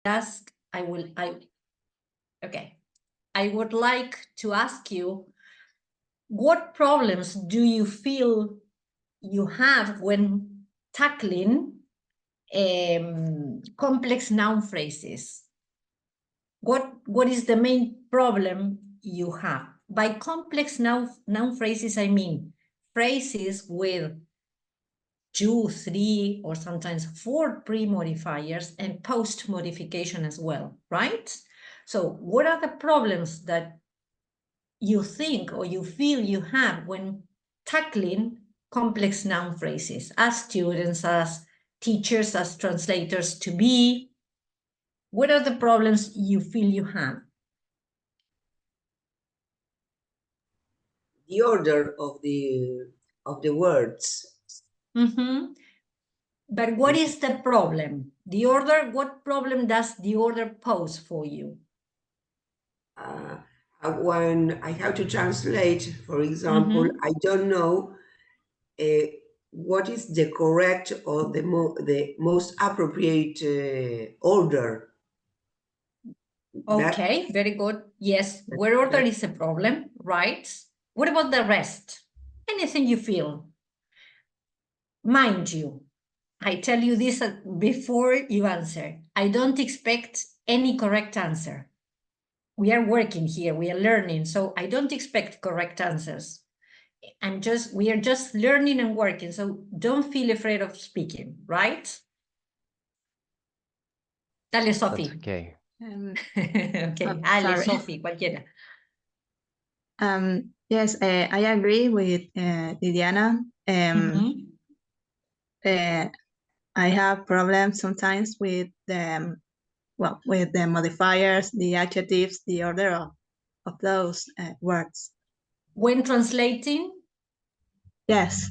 ask, I would like to ask you, what problems do you feel you have when tackling complex noun phrases? What is the main problem you have? By complex noun phrases, I mean phrases with 2, 3, or sometimes 4 pre-modifiers and post-modification as well, right? So what are the problems that you think or you feel you have when tackling complex noun phrases as students, as teachers, as translators to be? What are the problems you feel you have? The order of the words. Mm-hmm. But what is the problem? The order, what problem does the order pose for you? When I have to translate, for example, I don't know what is the correct or the most appropriate order. Okay, very good. Yes, word order is a problem, right? What about the rest? Anything you feel? Mind you, I tell you this before you answer. I don't expect any correct answer. We are working here, we are learning, so I don't expect correct answers. We are just learning and working, so don't feel afraid of speaking, right? Dale, Sophie. That's okay. Okay, Ale, Sophie, cualquiera. Yes, I agree with Liliana. I have problems sometimes with with the modifiers, the adjectives, the order of those words. When translating? Yes.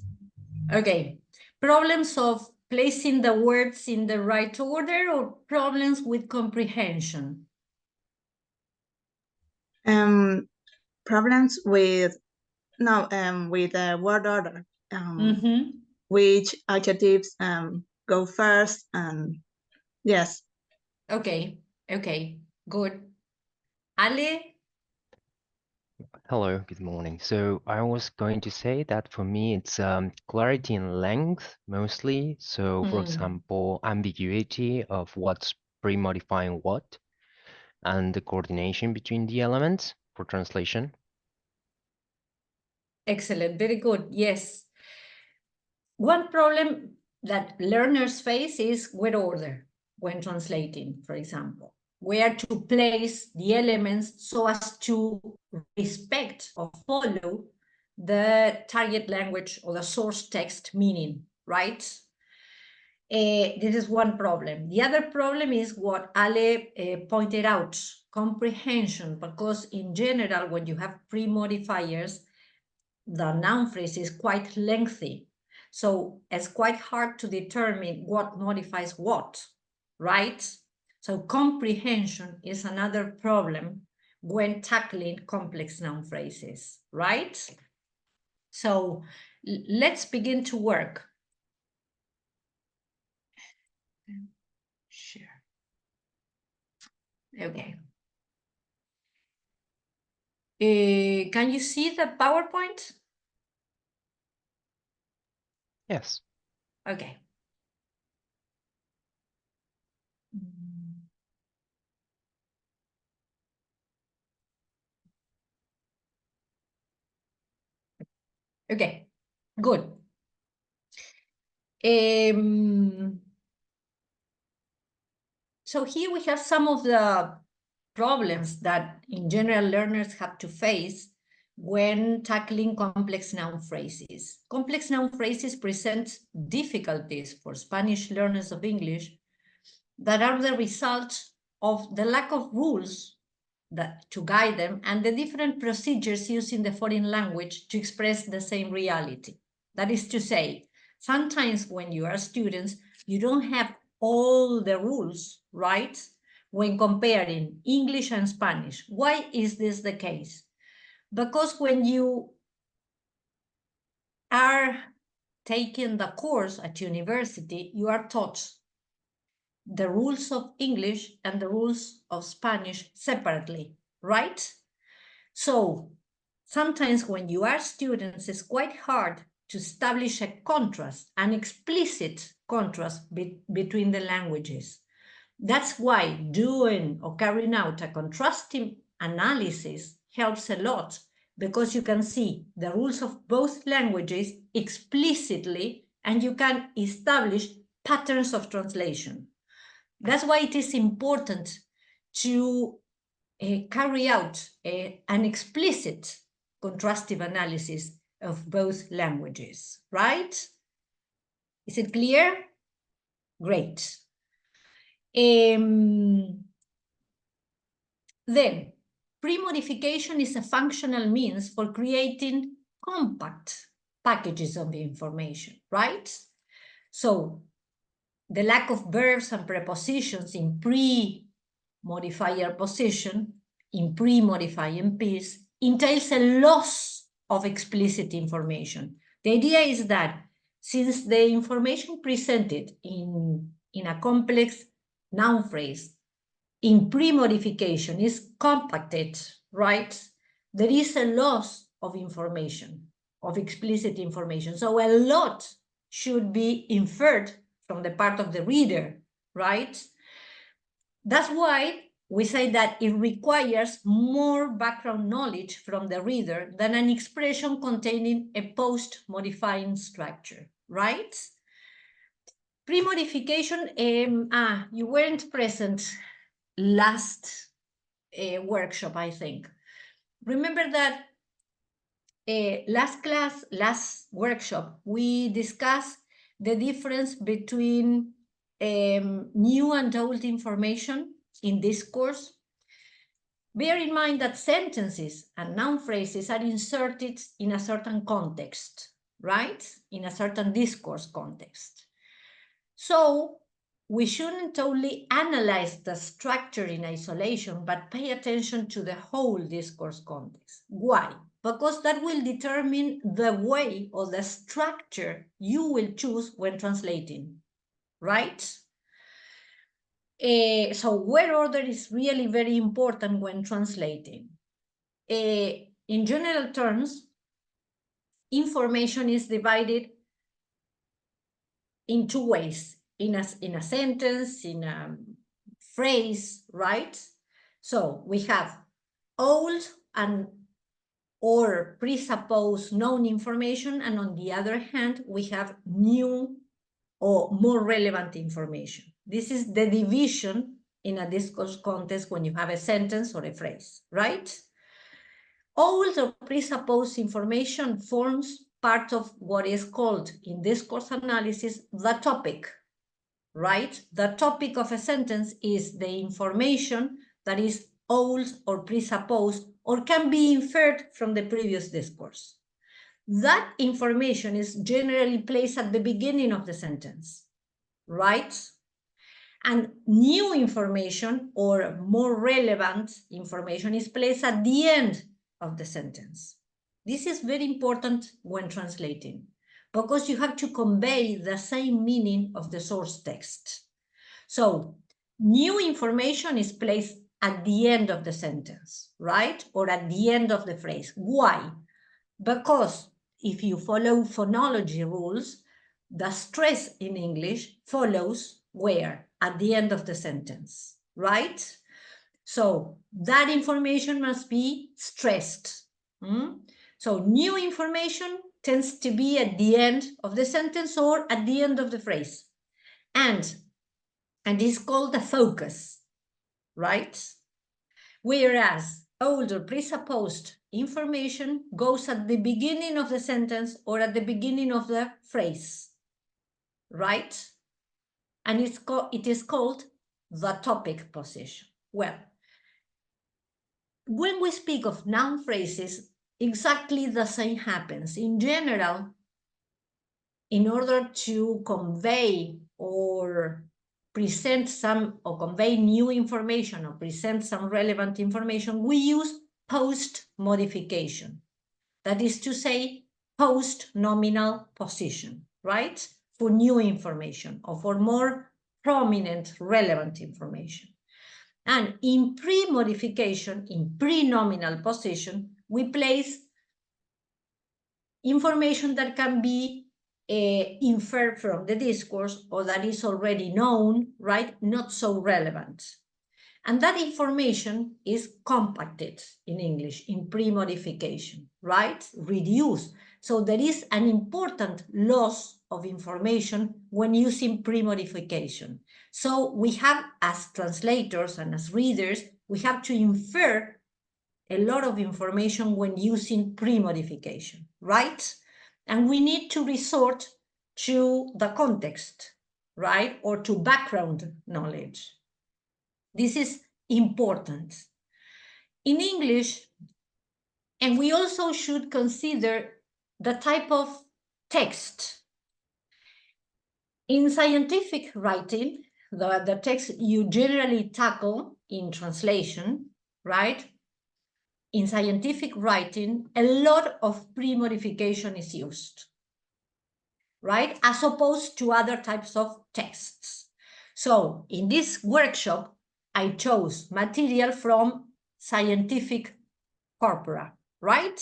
Okay. Problems of placing the words in the right order or problems with comprehension? Problems with with the word order. Which adjectives go first, and yes. Okay, good. Ale? Hello, good morning. So I was going to say that for me, it's clarity and length mostly. So for example, ambiguity of what's pre-modifying what, and the coordination between the elements for translation. Excellent, very good, yes. One problem that learners face is word order when translating, for example. Where to place the elements so as to respect or follow the target language or the source text meaning, right? This is one problem. The other problem is what Ale pointed out, comprehension, because in general, when you have pre-modifiers, the noun phrase is quite lengthy. So it's quite hard to determine what modifies what, right? So comprehension is another problem when tackling complex noun phrases, right? So let's begin to work. Share. Okay. Can you see the PowerPoint? Yes. Okay. Okay, good. So here we have some of the problems that in general learners have to face when tackling complex noun phrases. Complex noun phrases present difficulties for Spanish learners of English that are the result of the lack of rules to guide them and the different procedures used in the foreign language to express the same reality. That is to say, sometimes when you are students, you don't have all the rules, right? When comparing English and Spanish. Why is this the case? Because when you are taking the course at university, you are taught the rules of English and the rules of Spanish separately, right? So sometimes when you are students, it's quite hard to establish a contrast, an explicit contrast between the languages. That's why doing or carrying out a contrasting analysis helps a lot, because you can see the rules of both languages explicitly and you can establish patterns of translation. That's why it is important to carry out an explicit contrastive analysis of both languages, right? Is it clear? Great. Then, pre-modification is a functional means for creating compact packages of information, right? So the lack of verbs and prepositions in pre-modifier position, in pre-modifying piece, entails a loss of explicit information. The idea is that since the information presented in a complex noun phrase in pre-modification is compacted, right? There is a loss of information, of explicit information. So a lot should be inferred from the part of the reader, right? That's why we say that it requires more background knowledge from the reader than an expression containing a post-modifying structure, right? Pre-modification, you weren't present last workshop, I think. Remember that last workshop, we discussed the difference between new and old information in discourse. Bear in mind that sentences and noun phrases are inserted in a certain context, right? In a certain discourse context. So we shouldn't only analyze the structure in isolation, but pay attention to the whole discourse context. Why? Because that will determine the way or the structure you will choose when translating, right? So word order is really very important when translating. In general terms, information is divided in two ways, in a sentence, in a phrase, right? So we have old and or presupposed known information, and on the other hand, we have new or more relevant information. This is the division in a discourse context when you have a sentence or a phrase, right? Old or presupposed information forms part of what is called in discourse analysis the topic, right? The topic of a sentence is the information that is old or presupposed or can be inferred from the previous discourse. That information is generally placed at the beginning of the sentence, right? And new information or more relevant information is placed at the end of the sentence. This is very important when translating, because you have to convey the same meaning of the source text. So new information is placed at the end of the sentence, right? Or at the end of the phrase. Why? Because if you follow phonology rules, the stress in English follows where? At the end of the sentence, right? So that information must be stressed. So new information tends to be at the end of the sentence or at the end of the phrase. And it's called the focus, right? Whereas old or presupposed information goes at the beginning of the sentence or at the beginning of the phrase, right? And it is called the topic position. Well, when we speak of noun phrases, exactly the same happens. In general, in order to convey or present some or convey new information or present some relevant information, we use post-modification. That is to say, post-nominal position, right? For new information or for more prominent, relevant information. And in pre-modification, in pre-nominal position, we place information that can be inferred from the discourse or that is already known, right? Not so relevant. And that information is compacted in English, in pre-modification, right? Reduced. So there is an important loss of information when using pre-modification. So we have, as translators and as readers, we have to infer a lot of information when using pre-modification, right? And we need to resort to the context, right? Or to background knowledge. This is important. In English, and we also should consider the type of text. In scientific writing, the text you generally tackle in translation, right? In scientific writing, a lot of pre-modification is used, right? As opposed to other types of texts. So in this workshop, I chose material from scientific corpora, right?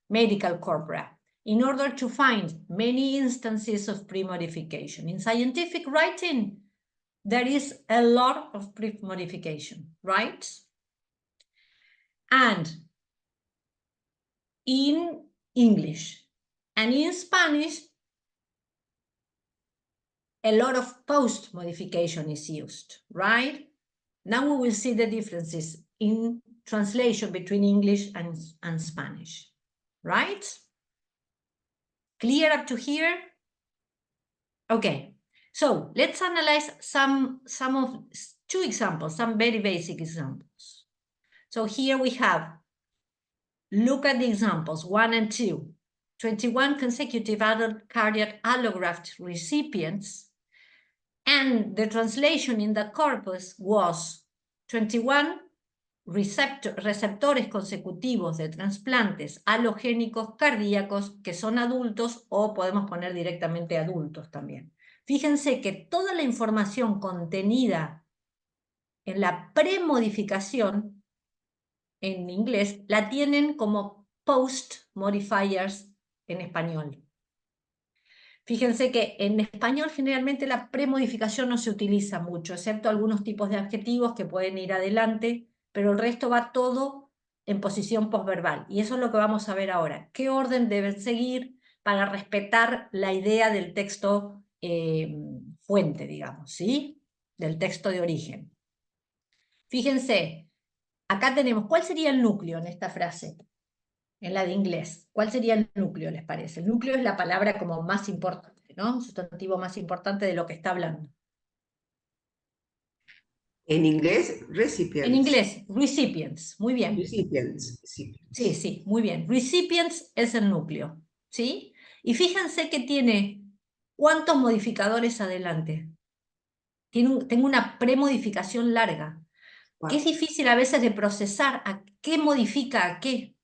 Medical corpora, in order to find many instances of pre-modification. In scientific writing, there is a lot of pre-modification, right? And in English and in Spanish, a lot of post-modification is used, right? Now we will see the differences in translation between English and Spanish, right? Clear up to here? Okay, so let's analyze two examples, some very basic examples. So here we have, look at the examples 1 and 2. 21 consecutive adult cardiac allograft recipients, and the translation in the corpus was 21 receptores consecutivos de trasplantes halogénicos cardíacos que son adultos, o podemos poner directamente adultos también. Fíjense que toda la información contenida en la premodificación en inglés la tienen como post modifiers en español. Fíjense que en español generalmente la premodificación no se utiliza mucho, excepto algunos tipos de adjetivos que pueden ir adelante, pero el resto va todo en posición posverbal. Y eso es lo que vamos a ver ahora. ¿Qué orden deben seguir para respetar la idea del texto fuente, digamos, ¿sí? Del texto de origen. Fíjense, acá tenemos, ¿cuál sería el núcleo en esta frase? En la de inglés. ¿Cuál sería el núcleo, les parece? El núcleo es la palabra como más importante, ¿no? Sustantivo más importante de lo que está hablando. En inglés, recipients. En inglés, recipients. Muy bien. Recipients. Sí, sí, muy bien. Recipients es el núcleo, ¿sí? Y fíjense que tiene ¿cuántos modificadores adelante? Tengo una premodificación larga, que es difícil a veces de procesar. ¿A qué modifica a qué?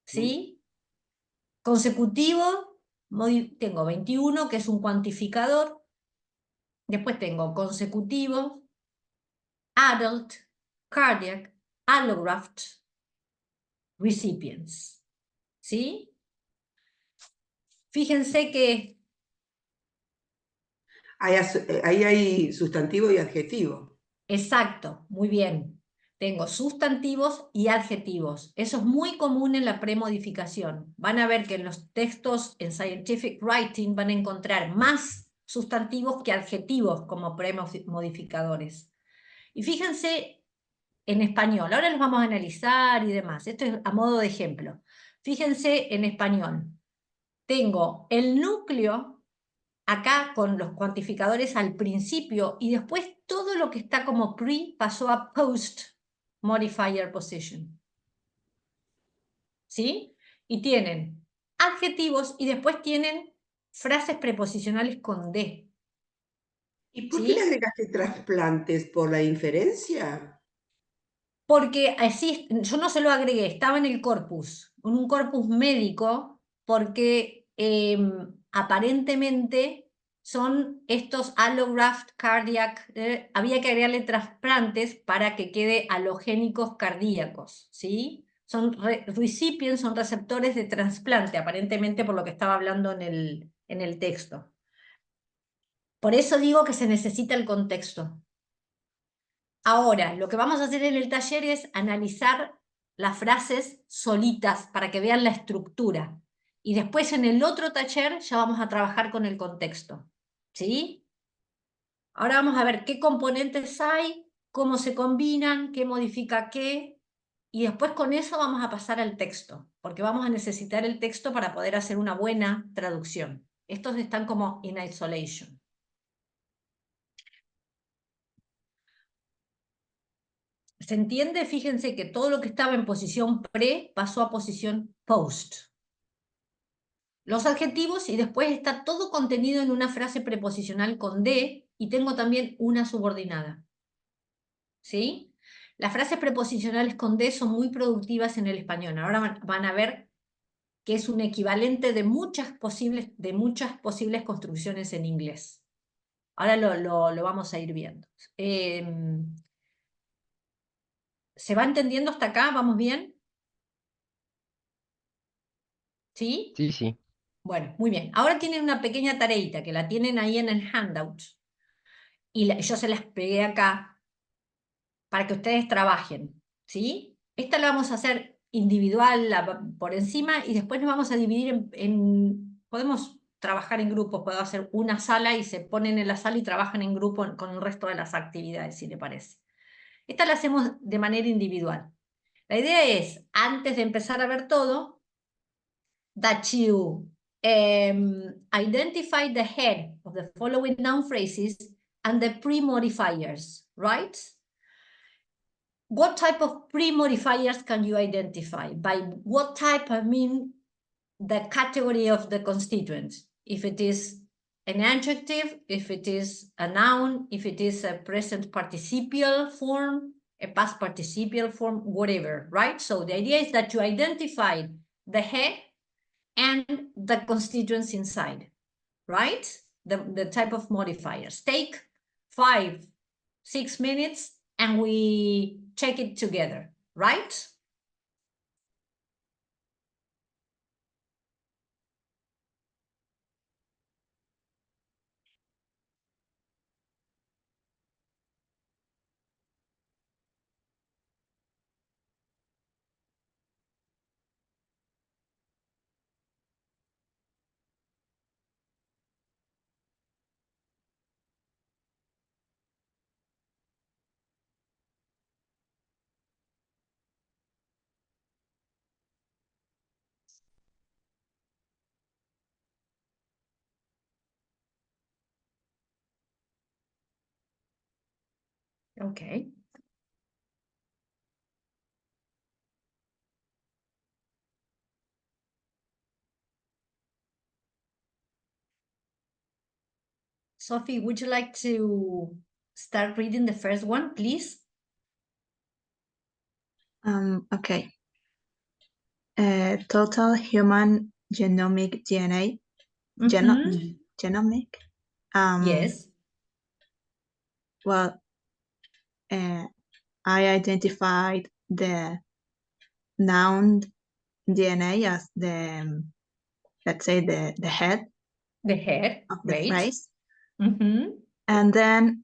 ¿Sí? Consecutivo, tengo 21, que es un cuantificador. Después tengo consecutivo, adult, cardiac, allograft, recipients. ¿Sí? Fíjense que... Ahí hay sustantivo y adjetivo. Exacto, muy bien. Tengo sustantivos y adjetivos. Eso es muy común en la premodificación. Van a ver que en los textos en Scientific Writing van a encontrar más sustantivos que adjetivos como premodificadores. Y fíjense en español. Ahora los vamos a analizar y demás. Esto es a modo de ejemplo. Fíjense en español. Tengo el núcleo acá con los cuantificadores al principio y después todo lo que está como pre pasó a post modifier position. ¿Sí? Y tienen adjetivos y después tienen frases preposicionales con D. ¿Y por ¿Sí? qué le agregaste trasplantes? ¿Por la inferencia? Porque así, yo no se lo agregué, estaba en el corpus, en un corpus médico, porque aparentemente son estos allograft cardiac, había que agregarle trasplantes para que quede halogénicos cardíacos, ¿sí? Son recipients, son receptores de trasplante, aparentemente por lo que estaba hablando en el texto. Por eso digo que se necesita el contexto. Ahora, lo que vamos a hacer en el taller es analizar las frases solitas para que vean la estructura. Y después en el otro taller ya vamos a trabajar con el contexto. ¿Sí? Ahora vamos a ver qué componentes hay, cómo se combinan, qué modifica qué, y después con eso vamos a pasar al texto, porque vamos a necesitar el texto para poder hacer una buena traducción. Estos están como in isolation. ¿Se entiende? Fíjense que todo lo que estaba en posición pre pasó a posición post. Los adjetivos y después está todo contenido en una frase preposicional con de y tengo también una subordinada. ¿Sí? Las frases preposicionales con de son muy productivas en el español. Ahora van a ver que es un equivalente de muchas posibles construcciones en inglés. Ahora lo vamos a ir viendo. ¿Se va entendiendo hasta acá? ¿Vamos bien? ¿Sí? Sí, sí. Bueno, muy bien. Ahora tienen una pequeña tareita que la tienen ahí en el handout. Y yo se las pegué acá para que ustedes trabajen. ¿Sí? Esta la vamos a hacer individual por encima y después nos vamos a dividir podemos trabajar en grupos, puedo hacer una sala y se ponen en la sala y trabajan en grupo con el resto de las actividades, si le parece. Esta la hacemos de manera individual. La idea es, antes de empezar a ver todo, that you identify the head of the following noun phrases and the pre-modifiers, right? What type of pre-modifiers can you identify? By what type, I mean the category of the constituent. If it is an adjective, if it is a noun, if it is a present participial form, a past participial form, whatever, right? So the idea is that you identify the head and the constituents inside, right? The type of modifiers. Take 5-6 minutes and we check it together, right? Okay. Sophie, would you like to start reading the first one, please? Okay. Total human genomic DNA. Genomic. Yes. Well, I identified the noun DNA as let's say the head The head. of the Great. phrase. Mm-hmm. And then,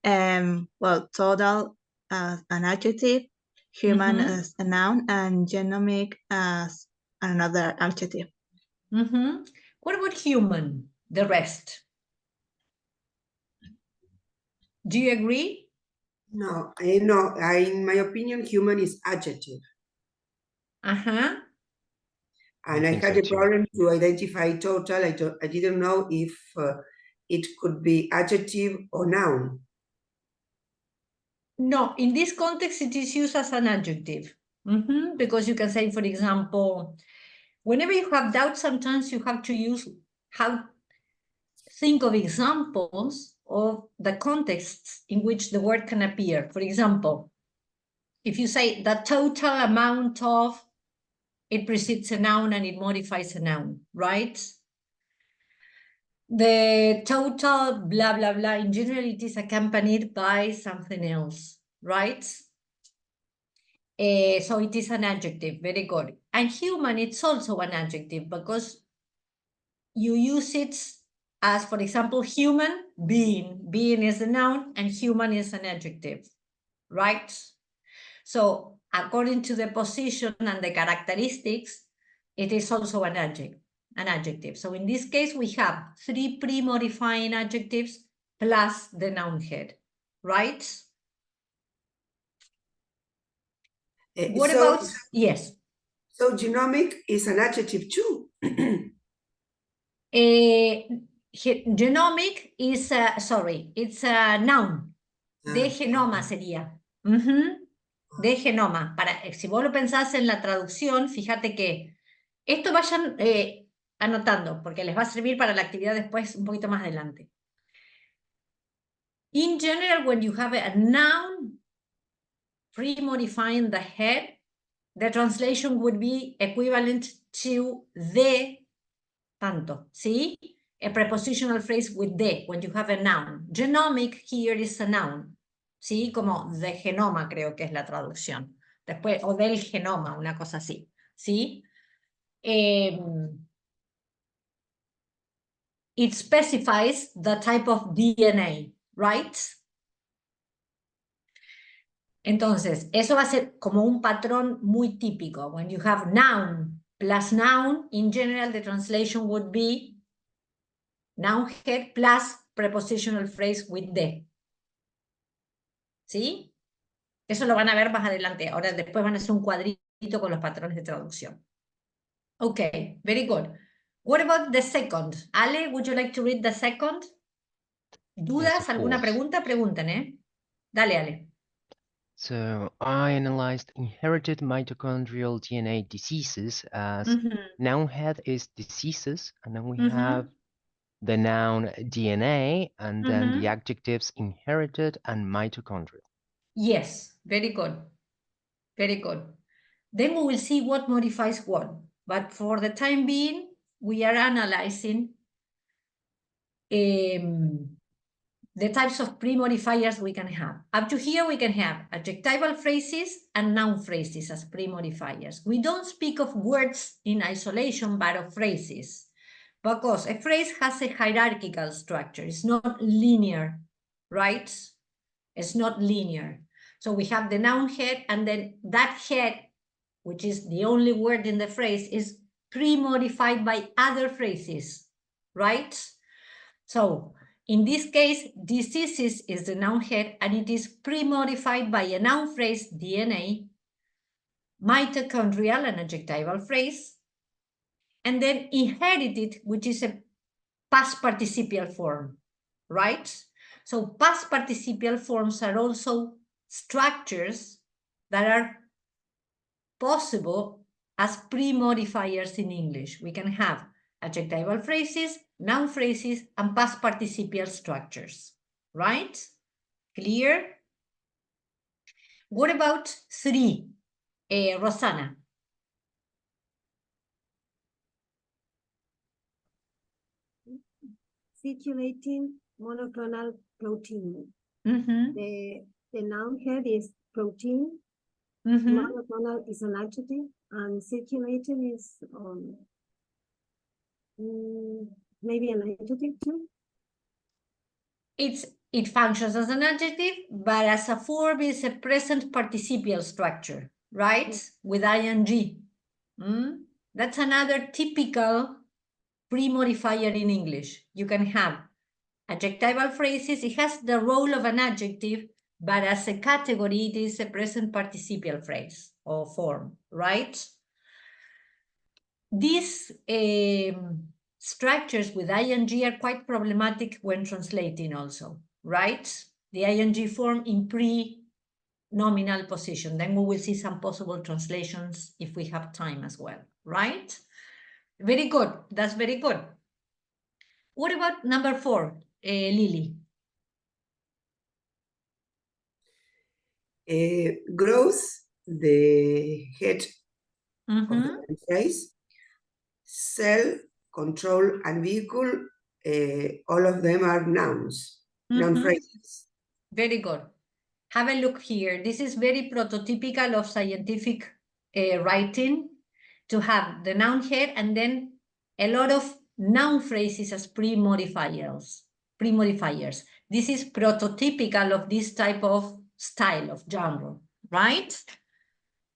well, total as an adjective, human Mhm. as a noun, and genomic as another adjective. Mm-hmm. What about human? The rest. Do you agree? No, no. In my opinion, human is adjective. Uh-huh. And I think had so a too. problem to identify total. I didn't know if it could be adjective or noun. No, in this context, it is used as an adjective. Mm-hmm. Because you can say, for example, whenever you have doubt, sometimes you have to think of examples of the contexts in which the word can appear. For example, if you say the total amount of, it precedes a noun and it modifies a noun, right? The total blah, blah, blah. In general, it is accompanied by something else, right? So it is an adjective, very good. And human, it's also an adjective because you use it as, for example, human being. Being is a noun and human is an adjective, right? So according to the position and the characteristics, it is also an adjective. So in this case, we have 3 pre-modifying adjectives plus the noun head, right? What So- about, yes. So genomic is an adjective too. Genomic is, it's a noun. De genoma sería. De genoma. Si vos lo pensás en la traducción, fíjate que esto vayan anotando, porque les va a servir para la actividad después un poquito más adelante. In general, when you have a noun pre-modifying the head, the translation would be equivalent to the tanto, ¿sí? A prepositional phrase with the, when you have a noun. Genomic here is a noun, ¿sí? Como de genoma creo que es la traducción. Después, o del genoma, una cosa así, ¿sí? It specifies the type of DNA, right? Entonces, eso va a ser como un patrón muy típico. When you have noun plus noun, in general the translation would be noun head plus prepositional phrase with the. ¿Sí? Eso lo van a ver más adelante. Ahora después van a hacer un cuadrito con los patrones de traducción. Okay, very good. What about the second? Ale, would you like to read the second? ¿Dudas? of ¿Alguna course. pregunta? Pregunten, ¿eh? Dale, Ale. So I analyzed inherited mitochondrial DNA diseases as noun head is diseases, and then we have the noun DNA, and then the adjectives inherited and mitochondrial. Yes, very good. Very good. Then we will see what modifies what. But for the time being, we are analyzing the types of pre-modifiers we can have. Up to here, we can have adjectival phrases and noun phrases as pre-modifiers. We don't speak of words in isolation, but of phrases, because a phrase has a hierarchical structure. It's not linear, right? It's not linear. So we have the noun head, and then that head, which is the only word in the phrase, is pre-modified by other phrases, right? So in this case, diseases is the noun head, and it is pre-modified by a noun phrase, DNA, mitochondrial, an adjectival phrase, and then inherited, which is a past participial form, right? So past participial forms are also structures that are possible as pre-modifiers in English. We can have adjectival phrases, noun phrases, and past participial structures, right? Clear? What about 3? Rosanna. Circulating monoclonal protein. Mm-hmm. The noun head is protein. Mm-hmm. Monoclonal is an adjective, and circulating is maybe an adjective too. It functions as an adjective, but as a form is a present participial structure, right? With ing. That's another typical pre-modifier in English. You can have adjectival phrases. It has the role of an adjective, but as a category, it is a present participial phrase or form, right? These structures with ing are quite problematic when translating also, right? The ing form in pre-nominal position. Then we will see some possible translations if we have time as well, right? Very good. That's very good. What about number 4, Lily? Growth, the head of Mm-hmm. the phrase, cell, control, and vehicle, all of them are nouns, noun Mhm. phrases. Very good. Have a look here. This is very prototypical of scientific writing, to have the noun head and then a lot of noun phrases as pre-modifiers. This is prototypical of this type of style of genre, right?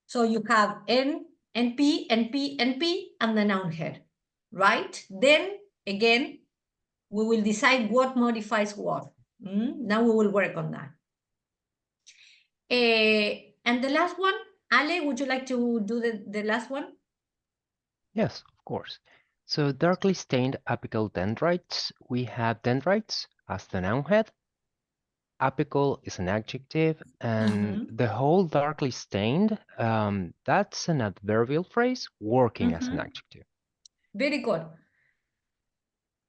So you have N, NP, NP, NP, and the noun head, right? Then again, we will decide what modifies what. Now we will work on that. And the last one, Ale, would you like to do the last one? Yes, of course. So darkly stained apical dendrites, we have dendrites as the noun head. Apical is an adjective, and the whole darkly stained, that's an adverbial phrase working as an adjective. Very good.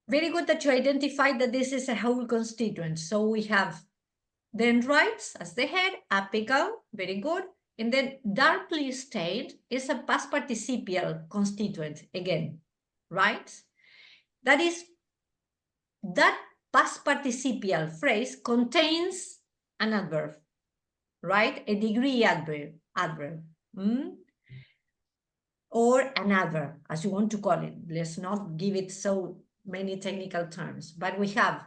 Very good that you identified that this is a whole constituent. So we have dendrites as the head, apical, very good. And then darkly stained is a past participial constituent again, right? That past participial phrase contains an adverb, right? A degree adverb. Or an adverb, as you want to call it. Let's not give it so many technical terms, but we have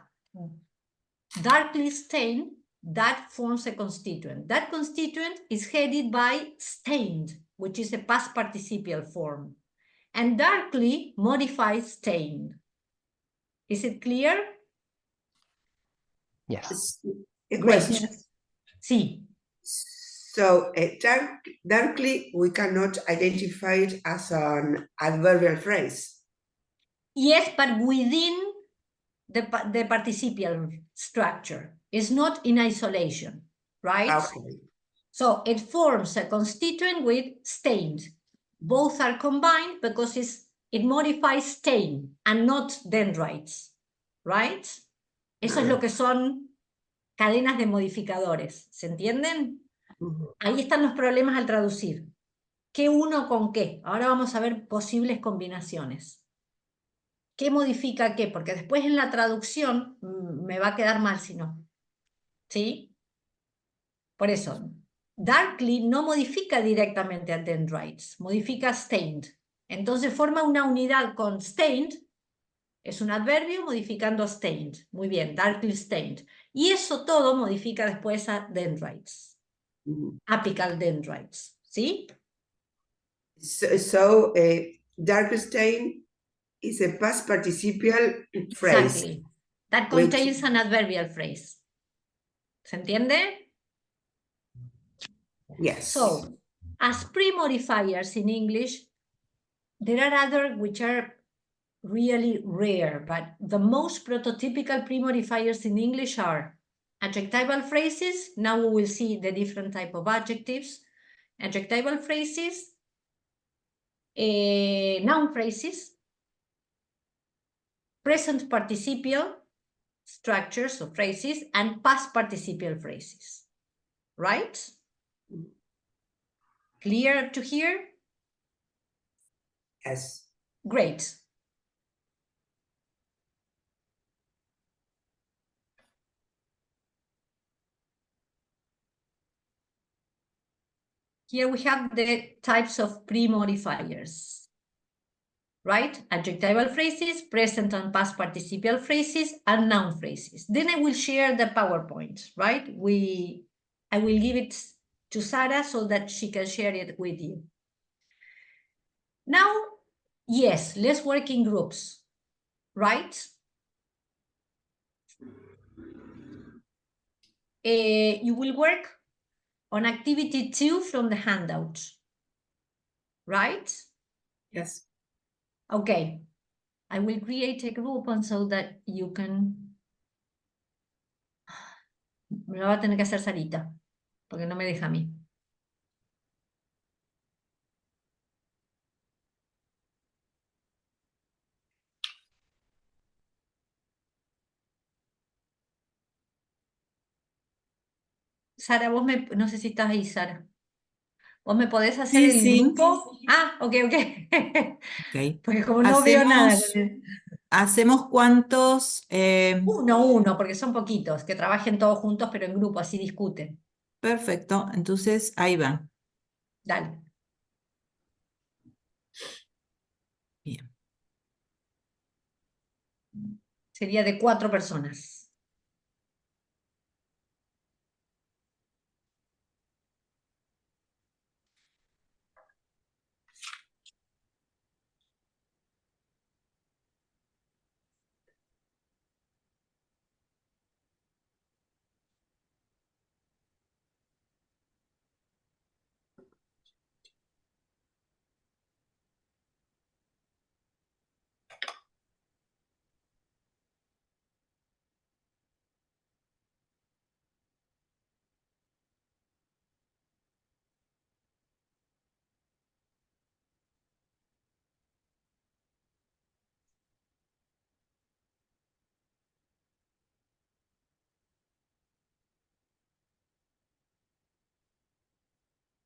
darkly stained, that forms a constituent. That constituent is headed by stained, which is a past participial form. And darkly modifies stained. Is it clear? Yes. A Great. question. Sí. So darkly, we cannot identify it as an adverbial phrase. Yes, but within the participial structure. It's not in isolation, right? Okay. So it forms a constituent with stained. Both are combined because it modifies stain and not dendrites, right? Eso es lo que son cadenas de modificadores, ¿se entienden? Ahí están los problemas al traducir. ¿Qué uno con qué? Ahora vamos a ver posibles combinaciones. ¿Qué modifica qué? Porque después en la traducción me va a quedar mal si no. ¿Sí? Por eso, darkly no modifica directamente a dendrites, modifica stained. Entonces forma una unidad con stained, es un adverbio modificando stained. Muy bien, darkly stained. Y eso todo modifica después a dendrites, apical dendrites. ¿Sí? So dark stain is a past participial phrase. Exactly. That contains an adverbial phrase. ¿Se entiende? Yes. So, as pre-modifiers in English, there are other which are really rare, but the most prototypical pre-modifiers in English are adjectival phrases. Now we will see the different type of adjectives. Adjectival phrases, noun phrases, present participial structures of phrases, and past participial phrases, right? Clear up to here? Yes. Great. Here we have the types of pre-modifiers, right? Adjectival phrases, present and past participial phrases, and noun phrases. Then I will share the PowerPoint, right? I will give it to Sarah so that she can share it with you. Now, yes, let's work in groups, right? You will work on activity 2 from the handout, right? Yes. Okay, I will create a group and so that you can... Me lo va a tener que hacer Sarita, porque no me deja a mí. Sara, no sé si estás ahí, Sara. ¿Vos me podés hacer Sí, el sí. grupo? Ah, ok. Ok. Porque como no veo nada. ¿Hacemos cuántos? Uno, porque son poquitos, que trabajen todos juntos, pero en grupo, así discuten. Perfecto, entonces ahí va. Dale. Bien. Sería de 4 personas.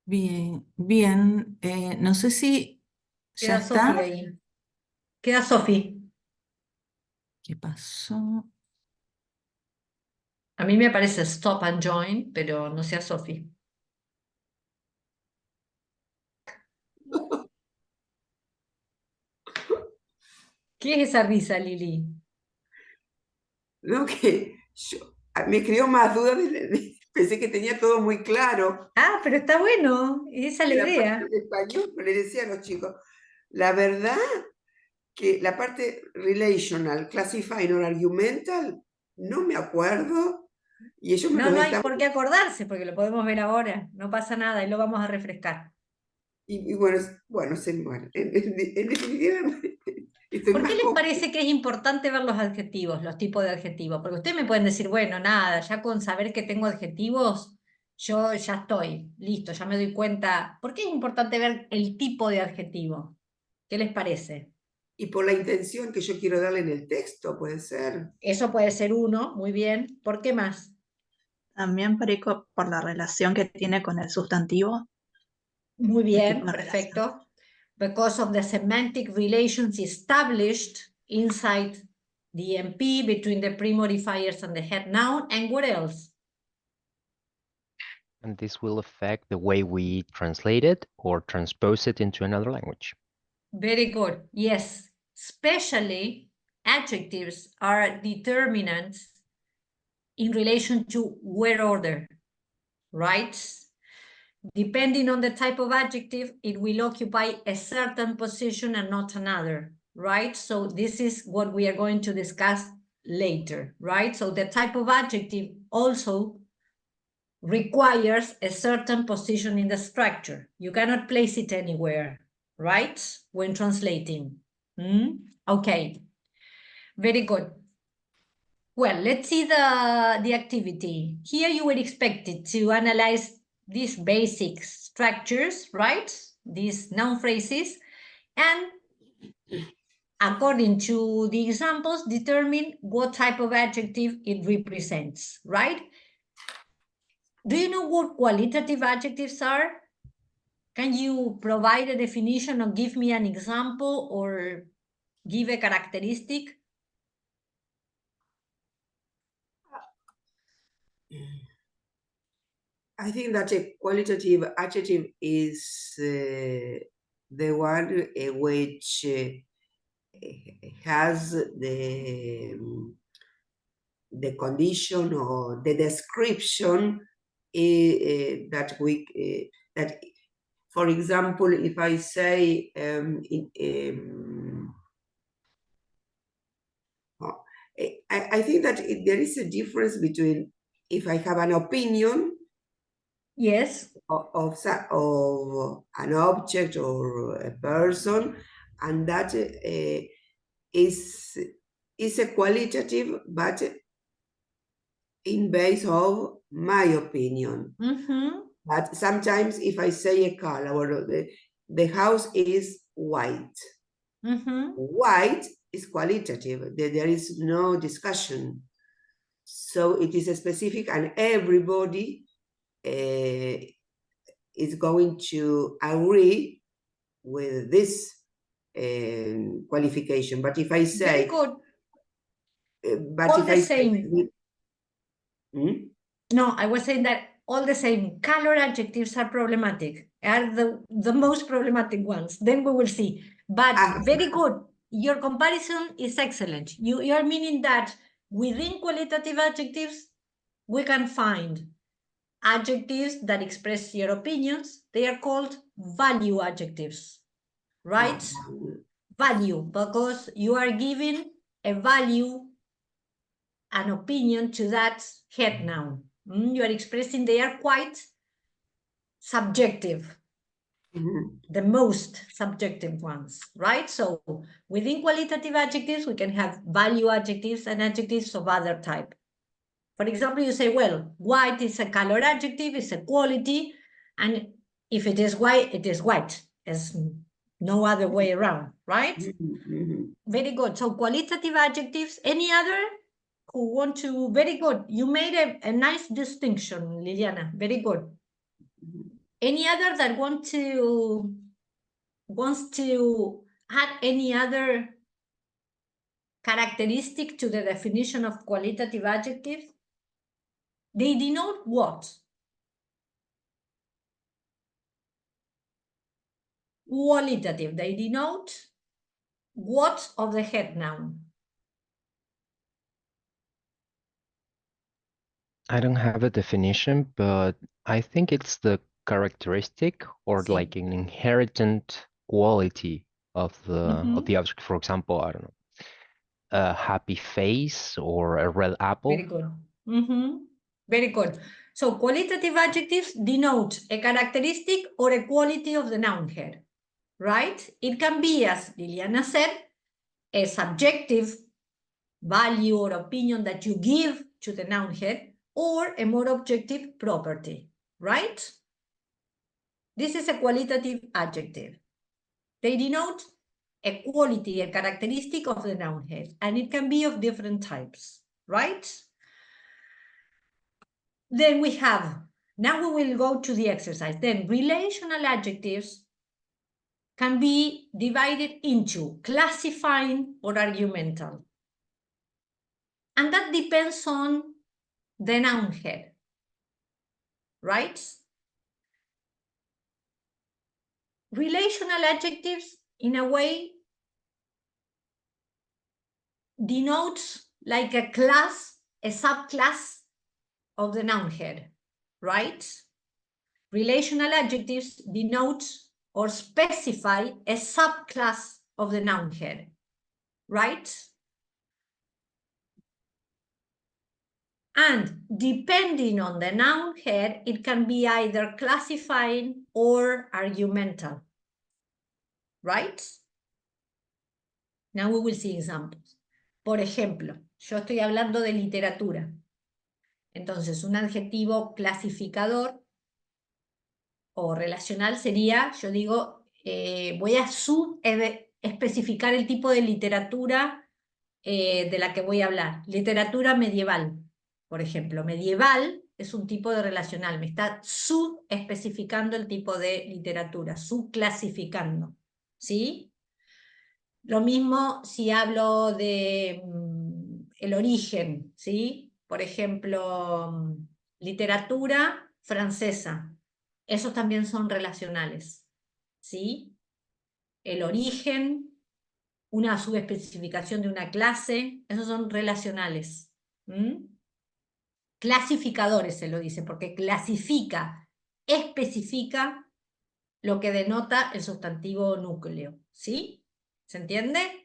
Bien, bien. No sé si ya Queda Sofi está. ahí. Queda Sofi. ¿Qué pasó? A mí me parece stop and join, pero no sea Sofi. ¿Qué es esa risa, Lili? No, me creó más dudas, pensé que tenía todo muy claro. Ah, pero está bueno. Esa es la Y la parte idea. de español, le decía a los chicos, la verdad que la parte relational, classifying or argumental, no me acuerdo, y ellos me No, los no hay estaban... por qué acordarse, porque lo podemos ver ahora. No pasa nada y lo vamos a refrescar. Y bueno, bueno, en definitiva, estoy ¿Por qué más les cómoda. parece que es importante ver los adjetivos, los tipos de adjetivos? Porque ustedes me pueden decir, bueno, nada, ya con saber que tengo adjetivos, yo ya estoy, listo, ya me doy cuenta. ¿Por qué es importante ver el tipo de adjetivo? ¿Qué les parece? Y por la intención que yo quiero darle en el texto, puede ser. Eso puede ser uno, muy bien. ¿Por qué más? También por la relación que tiene con el sustantivo, Muy el tipo bien, de relación. perfecto. Because of the semantic relations established inside the MP between the pre-modifiers and the head noun, and what else? And this will affect the way we translate it or transpose it into another language. Very good. Yes, especially adjectives are determinants in relation to word order, right? Depending on the type of adjective, it will occupy a certain position and not another, right? So this is what we are going to discuss later, right? So the type of adjective also requires a certain position in the structure. You cannot place it anywhere, right? When translating. Okay, very good. Well, let's see the activity. Here you were expected to analyze these basic structures, right? These noun phrases, and according to the examples, determine what type of adjective it represents, right? Do you know what qualitative adjectives are? Can you provide a definition or give me an example or give a characteristic? I think that a qualitative adjective is the one which has the condition or the description that that, for example, if I say I think that there is a difference between if I have an opinion Yes. of an object or a person, and that is a qualitative, but in base of my opinion. But sometimes if I say a color, or the house is white. White is qualitative. There is no discussion. So it is a specific, and everybody is going to agree with this qualification. But if I Very say, good. but All if the I same. say, Hmm? No, I was saying that all the same, color adjectives are problematic, are the most problematic ones. Then we will see. But very good. Your comparison is excellent. You are meaning that within qualitative adjectives, we can find adjectives that express your opinions. They are called value adjectives, right? Value, because you are giving a value, an opinion to that head noun. You are expressing, they are quite subjective, the most subjective ones, right? So within qualitative adjectives, we can have value adjectives and adjectives of other type. For example, you say, well, white is a color adjective, it's a quality, and if it is white, it is white. There's no other way around, right? Very good. So qualitative adjectives, any other who want to, very good. You made a nice distinction, Liliana, very good. Any other that wants to add any other characteristic to the definition of qualitative adjectives? They denote what? Qualitative, they denote what of the head noun? I don't have a definition, but I think it's the characteristic or Sí. like an inherent quality of the object. For example, I don't know, a happy face or a red apple. Very good. Very good. So qualitative adjectives denote a characteristic or a quality of the noun head, right? It can be, as Liliana said, a subjective value or opinion that you give to the noun head, or a more objective property, right? This is a qualitative adjective. They denote a quality, a characteristic of the noun head, and it can be of different types, right? Then we have, now we will go to the exercise. Then relational adjectives can be divided into classifying or argumental. And that depends on the noun head, right? Relational adjectives, in a way, denotes like a class, a subclass of the noun head, right? Relational adjectives denote or specify a subclass of the noun head, right? And depending on the noun head, it can be either classifying or argumental, right? Now we will see examples. Por ejemplo, yo estoy hablando de literatura. Entonces, un adjetivo clasificador o relacional sería, yo digo, voy a especificar el tipo de literatura de la que voy a hablar. Literatura medieval, por ejemplo. Medieval es un tipo de relacional, me está subespecificando el tipo de literatura, subclasificando, ¿sí? Lo mismo si hablo de el origen, ¿sí? Por ejemplo, literatura francesa. Esos también son relacionales, ¿sí? El origen, una subespecificación de una clase, esos son relacionales. Clasificadores se lo dice, porque clasifica, especifica lo que denota el sustantivo núcleo, ¿sí? ¿Se entiende?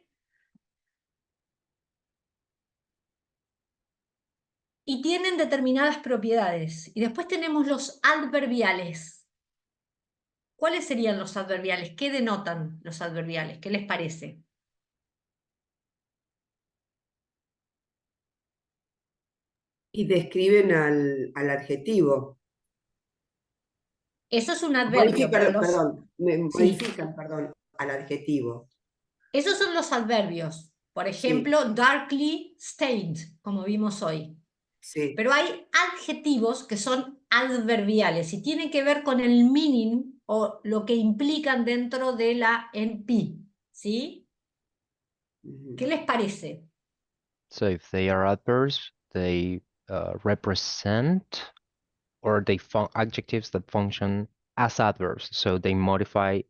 Y tienen determinadas propiedades. Y después tenemos los adverbiales. ¿Cuáles serían los adverbiales? ¿Qué denotan los adverbiales? ¿Qué les parece? Y describen al adjetivo. Eso es un adverbio. Modifican, perdón, al adjetivo. Esos son los adverbios. Por ejemplo, sí. Darkly stained, como vimos hoy. Sí. Pero hay adjetivos que son adverbiales y tienen que ver con el meaning o lo que implican dentro de la NP, ¿sí? ¿Qué les parece? So if they are adverbs, they represent or they adjectives that function as adverbs. So they modify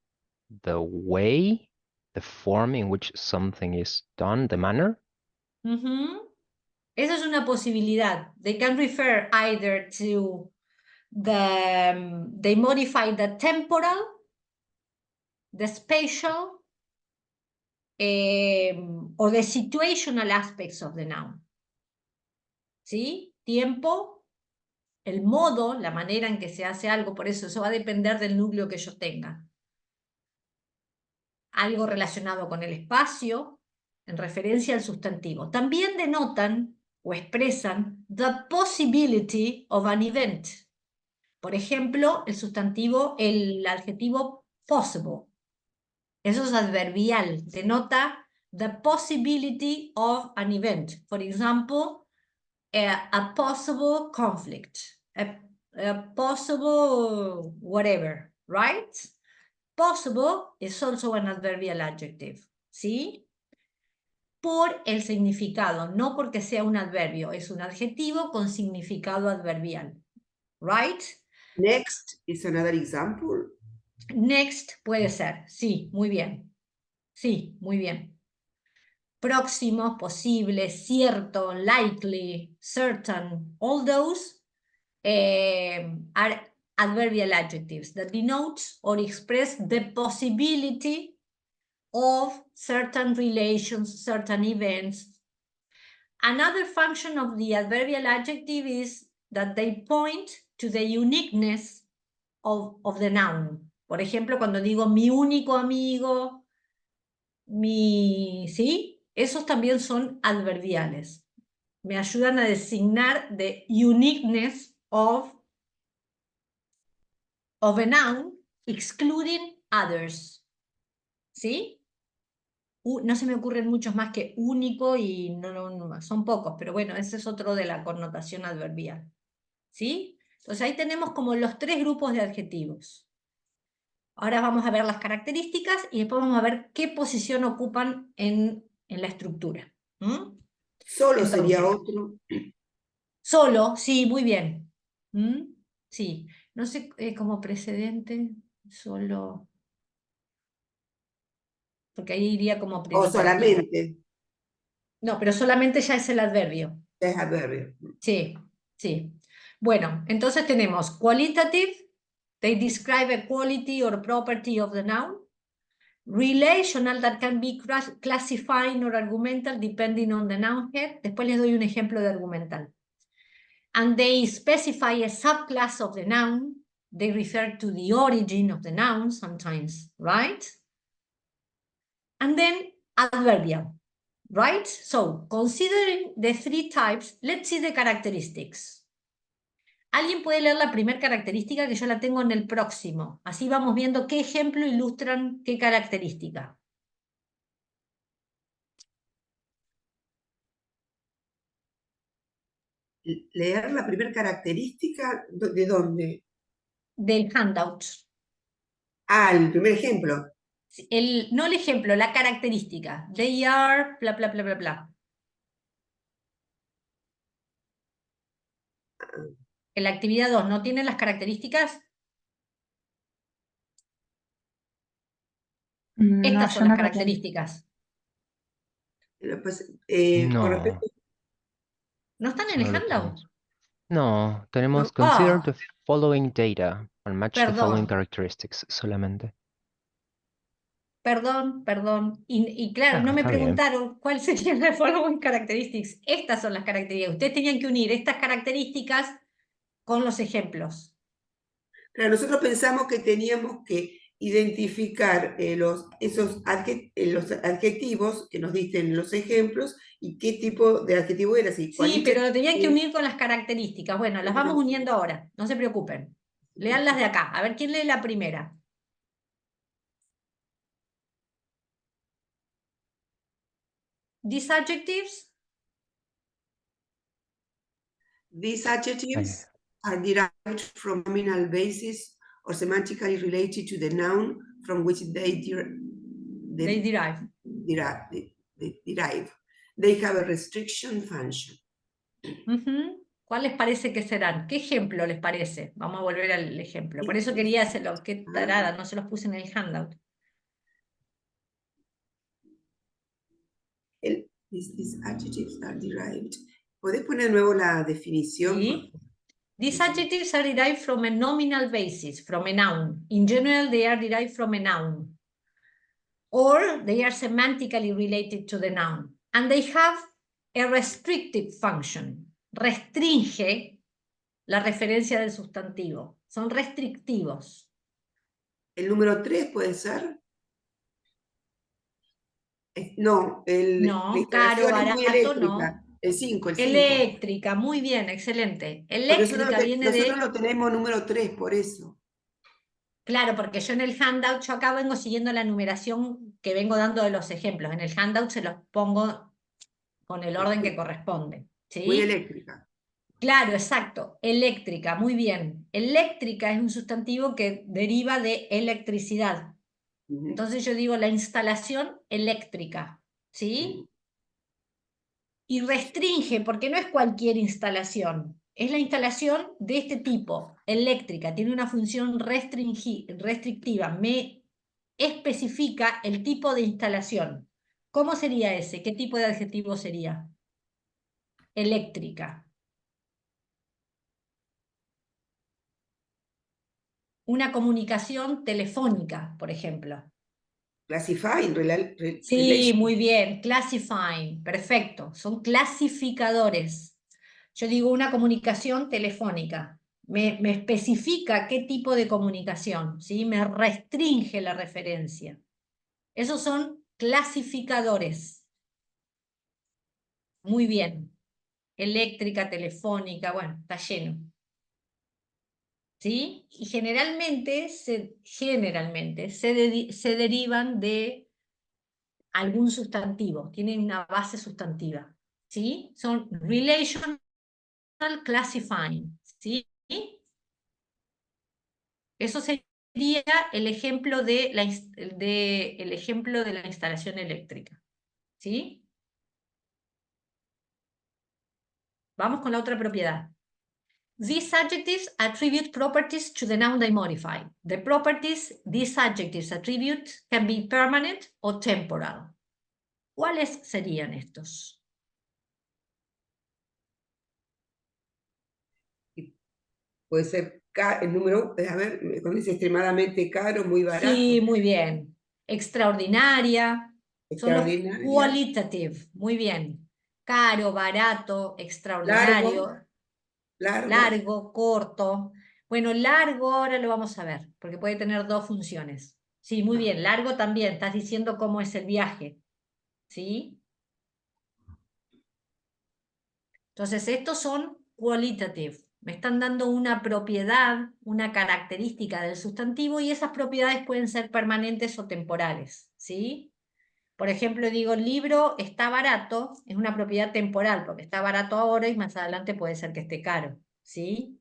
the way, the form in which something is done, the manner. Ujú. Esa es una posibilidad. They can refer either to they modify the temporal, the spatial, or the situational aspects of the noun. ¿Sí? Tiempo, el modo, la manera en que se hace algo, por eso va a depender del núcleo que yo tenga. Algo relacionado con el espacio, en referencia al sustantivo. También denotan o expresan the possibility of an event. Por ejemplo, el adjetivo possible. Eso es adverbial, denota the possibility of an event. For example, a possible conflict, a possible whatever, right? Possible is also an adverbial adjective, ¿sí? Por el significado, no porque sea un adverbio, es un adjetivo con significado adverbial, right? Next is another example. Next puede ser, sí, muy bien. Sí, muy bien. Próximo, posible, cierto, likely, certain, all those are adverbial adjectives that denote or express the possibility of certain relations, certain events. Another function of the adverbial adjective is that they point to the uniqueness of the noun. Por ejemplo, cuando digo mi único amigo, ¿sí? Esos también son adverbiales. Me ayudan a designar the uniqueness of a noun, excluding others. ¿Sí? No se me ocurren muchos más que único y son pocos, pero bueno, ese es otro de la connotación adverbial. ¿Sí? Entonces ahí tenemos como los tres grupos de adjetivos. Ahora vamos a ver las características y después vamos a ver qué posición ocupan en la estructura. Solo sería Entonces, otro. solo, sí, muy bien. Sí, no sé, como precedente, solo, porque ahí iría como O predicativo. solamente No, pero solamente ya es el adverbio. es adverbio. Sí, sí. Bueno, entonces tenemos qualitative, they describe a quality or property of the noun. Relational, that can be classifying or argumental depending on the noun head. Después les doy un ejemplo de argumental. And they specify a subclass of the noun. They refer to the origin of the noun sometimes, right? And then adverbial, right? So, considering the three types, let's see the characteristics. ¿Alguien puede leer la primera característica que yo la tengo en el próximo? Así vamos viendo qué ejemplo ilustran qué característica. Leer la primera característica, ¿de dónde? Del handout. Ah, el primer ejemplo. No el ejemplo, la característica. They are, bla, bla, bla, bla, bla. En la actividad 2, ¿no tienen las características? No, Estas yo son las no lo tengo. características. Pues, con No, respecto ¿No están eso en no el lo handout? tenemos. No, tenemos No. consider the following data and match the following Perdón, characteristics solamente. perdón. Y claro, no me Está bien. preguntaron cuál serían las following characteristics. Estas son las características. Ustedes tenían que unir estas características con los ejemplos. claro, nosotros pensamos que teníamos que identificar los adjetivos que nos dicen los ejemplos y qué tipo de adjetivo era. Si Sí, pero lo tenían que qualitative, unir con las características. Bueno, las vamos uniendo ahora, no se preocupen. Leanlas de acá. A ver, ¿quién lee la primera? These adjectives, These adjectives are derived from nominal basis or semantically related to the noun from which they derive. derive. They have a restriction function. Ujú. ¿Cuál les parece que serán? ¿Qué ejemplo les parece? Vamos a volver al ejemplo. Por eso quería hacerlo. Qué tarada, no se los puse en el handout. These adjectives are derived. ¿Podés poner de nuevo la definición? ¿Sí? These adjectives are derived from a nominal basis, from a noun. In general, they are derived from a noun. Or they are semantically related to the noun. And they have a restrictive function. Restringe la referencia del sustantivo. Son restrictivos. ¿El número 3 puede ser? No, No, la instalación caro, es muy barato, eléctrica. no. El 5, el 5. Eléctrica, muy bien, excelente. Porque Eléctrica viene nosotros de... lo tenemos número 3, por eso. Claro, porque yo en el handout, yo acá vengo siguiendo la numeración que vengo dando de los ejemplos. En el handout se los pongo con el orden que corresponde. ¿Sí? Muy eléctrica. Claro, exacto. Eléctrica, muy bien. Eléctrica es un sustantivo que deriva de electricidad. Entonces yo digo la instalación eléctrica, ¿sí? Y restringe, porque no es cualquier instalación, es la instalación de este tipo, eléctrica, tiene una función restrictiva, me especifica el tipo de instalación. ¿Cómo sería ese? ¿Qué tipo de adjetivo sería? Eléctrica. Una comunicación telefónica, por ejemplo. Classifying, Sí, muy bien, classifying, perfecto, son clasificadores. Yo digo una comunicación telefónica, me especifica qué tipo de comunicación, ¿sí? Me restringe la referencia. Esos son clasificadores. Muy bien, eléctrica, telefónica, bueno, está lleno. ¿Sí? Y generalmente se derivan de algún sustantivo, tienen una base sustantiva, ¿sí? Son relational classifying, ¿sí? Eso sería el ejemplo de la instalación eléctrica, ¿sí? Vamos con la otra propiedad. These adjectives attribute properties to the noun they modify. The properties these adjectives attribute can be permanent or temporal. ¿Cuáles serían estos? Puede ser el número, a ver, cuando dice extremadamente caro, muy barato. Sí, muy bien. Extraordinaria. Son los Extraordinaria. qualitative. Muy bien. Caro, barato, extraordinario. Largo, corto. Bueno, largo ahora lo vamos a ver, porque puede tener dos funciones. Sí, muy bien. Largo también. Estás diciendo cómo es el viaje. ¿Sí? Entonces, estos son qualitative. Me están dando una propiedad, una característica del sustantivo y esas propiedades pueden ser permanentes o temporales, ¿sí? Por ejemplo, digo, el libro está barato, es una propiedad temporal porque está barato ahora y más adelante puede ser que esté caro, ¿sí?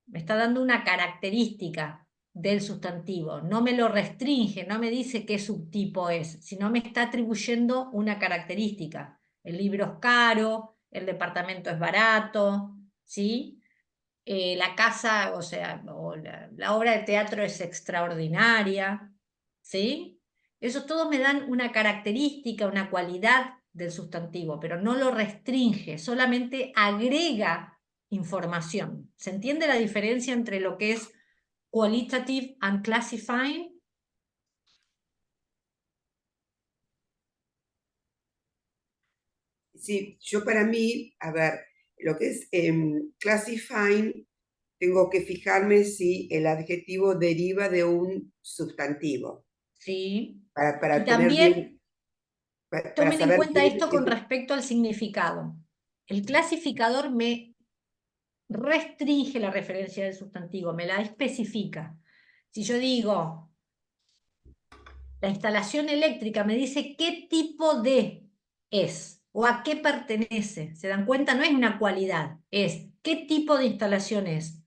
Me está dando una característica del sustantivo, no me lo restringe, no me dice qué subtipo es, sino me está atribuyendo una característica. El libro es caro, el departamento es barato, ¿sí? La casa, o sea, la obra de teatro es extraordinaria, ¿sí? Eso todos me dan una característica, una cualidad del sustantivo, pero no lo restringe, solamente agrega información. ¿Se entiende la diferencia entre lo que es qualitative and classifying? Sí, yo para mí, a ver, lo que es classifying, tengo que fijarme si el adjetivo deriva de un sustantivo. Sí. Para Y tener también bien, para tomen en saber cuenta bien esto con respecto al significado. El clasificador me restringe la referencia del sustantivo, me la especifica. Si yo digo, la instalación eléctrica me dice qué tipo de es o a qué pertenece. ¿Se dan cuenta? No es una cualidad, es ¿Qué tipo de instalación es?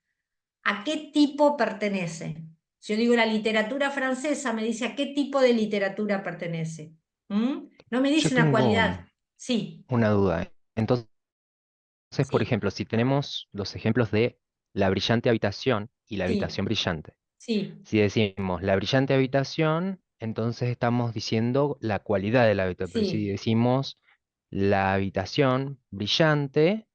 ¿A qué tipo pertenece? Si yo digo la literatura francesa, me dice a qué tipo de literatura pertenece. ¿Mm? No me Yo dice una tengo cualidad. Sí, una duda. Entonces, por sí, ejemplo, si tenemos los ejemplos de la brillante habitación y la sí, habitación brillante. sí. Si decimos la brillante habitación, entonces estamos diciendo la cualidad de la habitación. Pero si Sí, decimos la habitación brillante,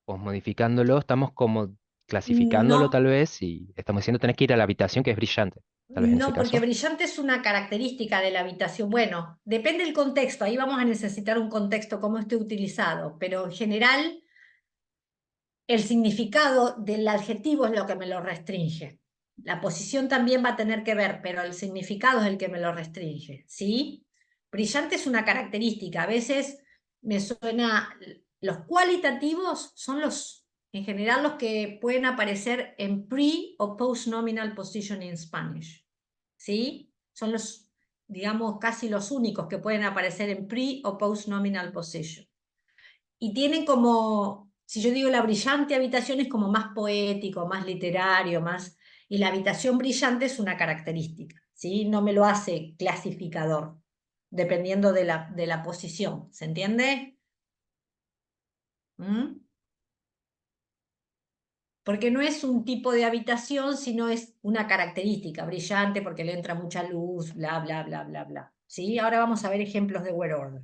pues modificándolo, estamos como clasificándolo no, tal vez y estamos diciendo tenés que ir a la habitación que es brillante, tal vez en ese no, porque caso. brillante es una característica de la habitación. Bueno, depende del contexto, ahí vamos a necesitar un contexto, cómo esté utilizado, pero en general el significado del adjetivo es lo que me lo restringe. La posición también va a tener que ver, pero el significado es el que me lo restringe, ¿sí? Brillante es una característica, a veces me suena, los cualitativos son los, en general, los que pueden aparecer en pre o post nominal position in Spanish, ¿sí? Son los, digamos, casi los únicos que pueden aparecer en pre o post nominal position. Y tienen como, si yo digo la brillante habitación es como más poético, más literario, más, y la habitación brillante es una característica, ¿sí? No me lo hace clasificador, dependiendo de la posición, ¿se entiende? ¿Mm? Porque no es un tipo de habitación, sino es una característica, brillante porque le entra mucha luz, bla, bla, bla, bla, bla. ¿Sí? Ahora vamos a ver ejemplos de word order.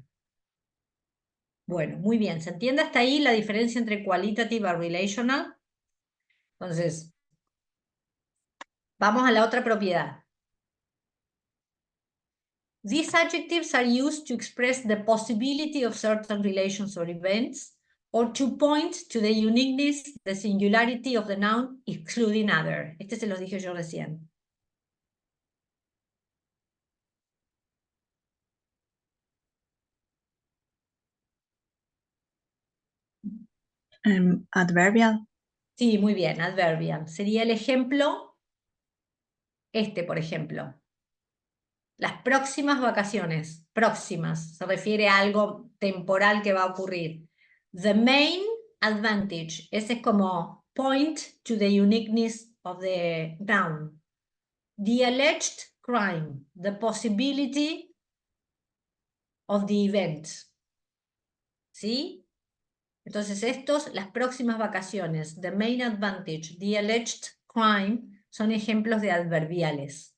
Bueno, muy bien. ¿Se entiende hasta ahí la diferencia entre qualitative y relational? Entonces, vamos a la otra propiedad. These adjectives are used to express the possibility of certain relations or events, or to point to the uniqueness, the singularity of the noun, excluding other. Este se los dije yo recién. Adverbial. Sí, muy bien, adverbial. Sería el ejemplo, este, por ejemplo. Las próximas vacaciones, próximas, se refiere a algo temporal que va a ocurrir. The main advantage, ese es como point to the uniqueness of the noun. The alleged crime, the possibility of the event. ¿Sí? Entonces estos, las próximas vacaciones, the main advantage, the alleged crime, son ejemplos de adverbiales.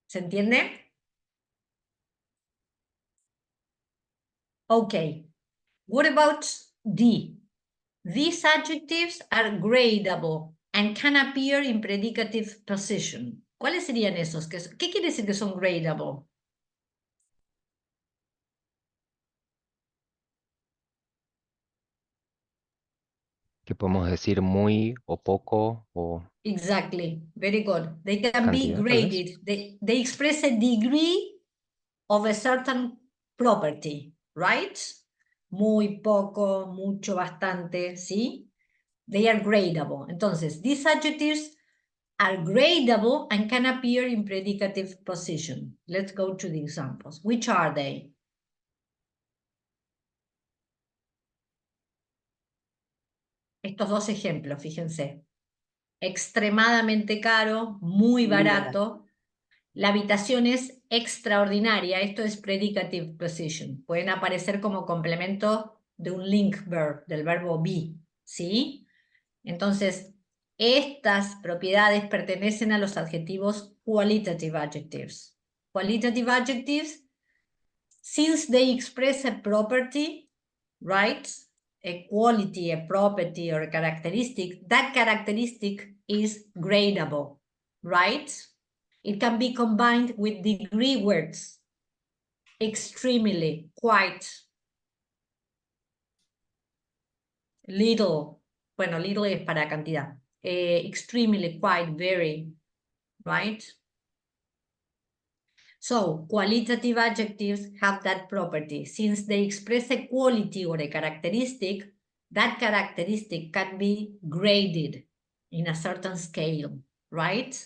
¿Se entiende? Okay. What about the? These adjectives are gradable and can appear in predicative position. ¿Cuáles serían esos? ¿Qué quiere decir que son gradable? Que podemos decir muy o poco o Exactly. Very good. They can be cantidad, tal vez. graded. They express a degree of a certain property, right? Muy, poco, mucho, bastante, ¿sí? They are gradable. Entonces, these adjectives are gradable and can appear in predicative position. Let's go to the examples. Which are they? Estos dos ejemplos, fíjense. Extremadamente caro, muy Muy barato. barato. La habitación es extraordinaria. Esto es predicative position. Pueden aparecer como complemento de un link verb, del verbo be, ¿sí? Entonces, estas propiedades pertenecen a los adjetivos qualitative adjectives. Qualitative adjectives, since they express a property, right? A quality, a property, or a characteristic, that characteristic is gradable, right? It can be combined with degree words. Extremely, quite, little. Bueno, little es para cantidad. Extremely, quite, very, right? So, qualitative adjectives have that property. Since they express a quality or a characteristic, that characteristic can be graded in a certain scale, right?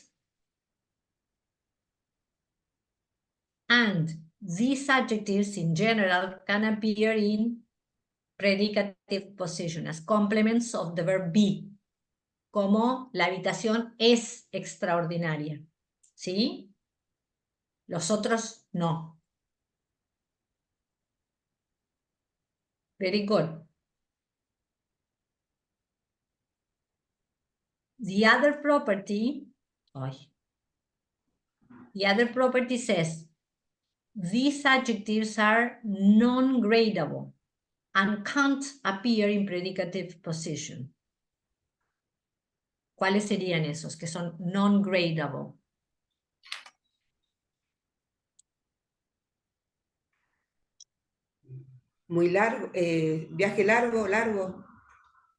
And these adjectives in general can appear in predicative position as complements of the verb be, como la habitación es extraordinaria, ¿sí? Los otros no. Very good. The other property says, these adjectives are non-gradable and can't appear in predicative position. ¿Cuáles serían esos que son non-gradable? Muy largo, viaje largo, largo.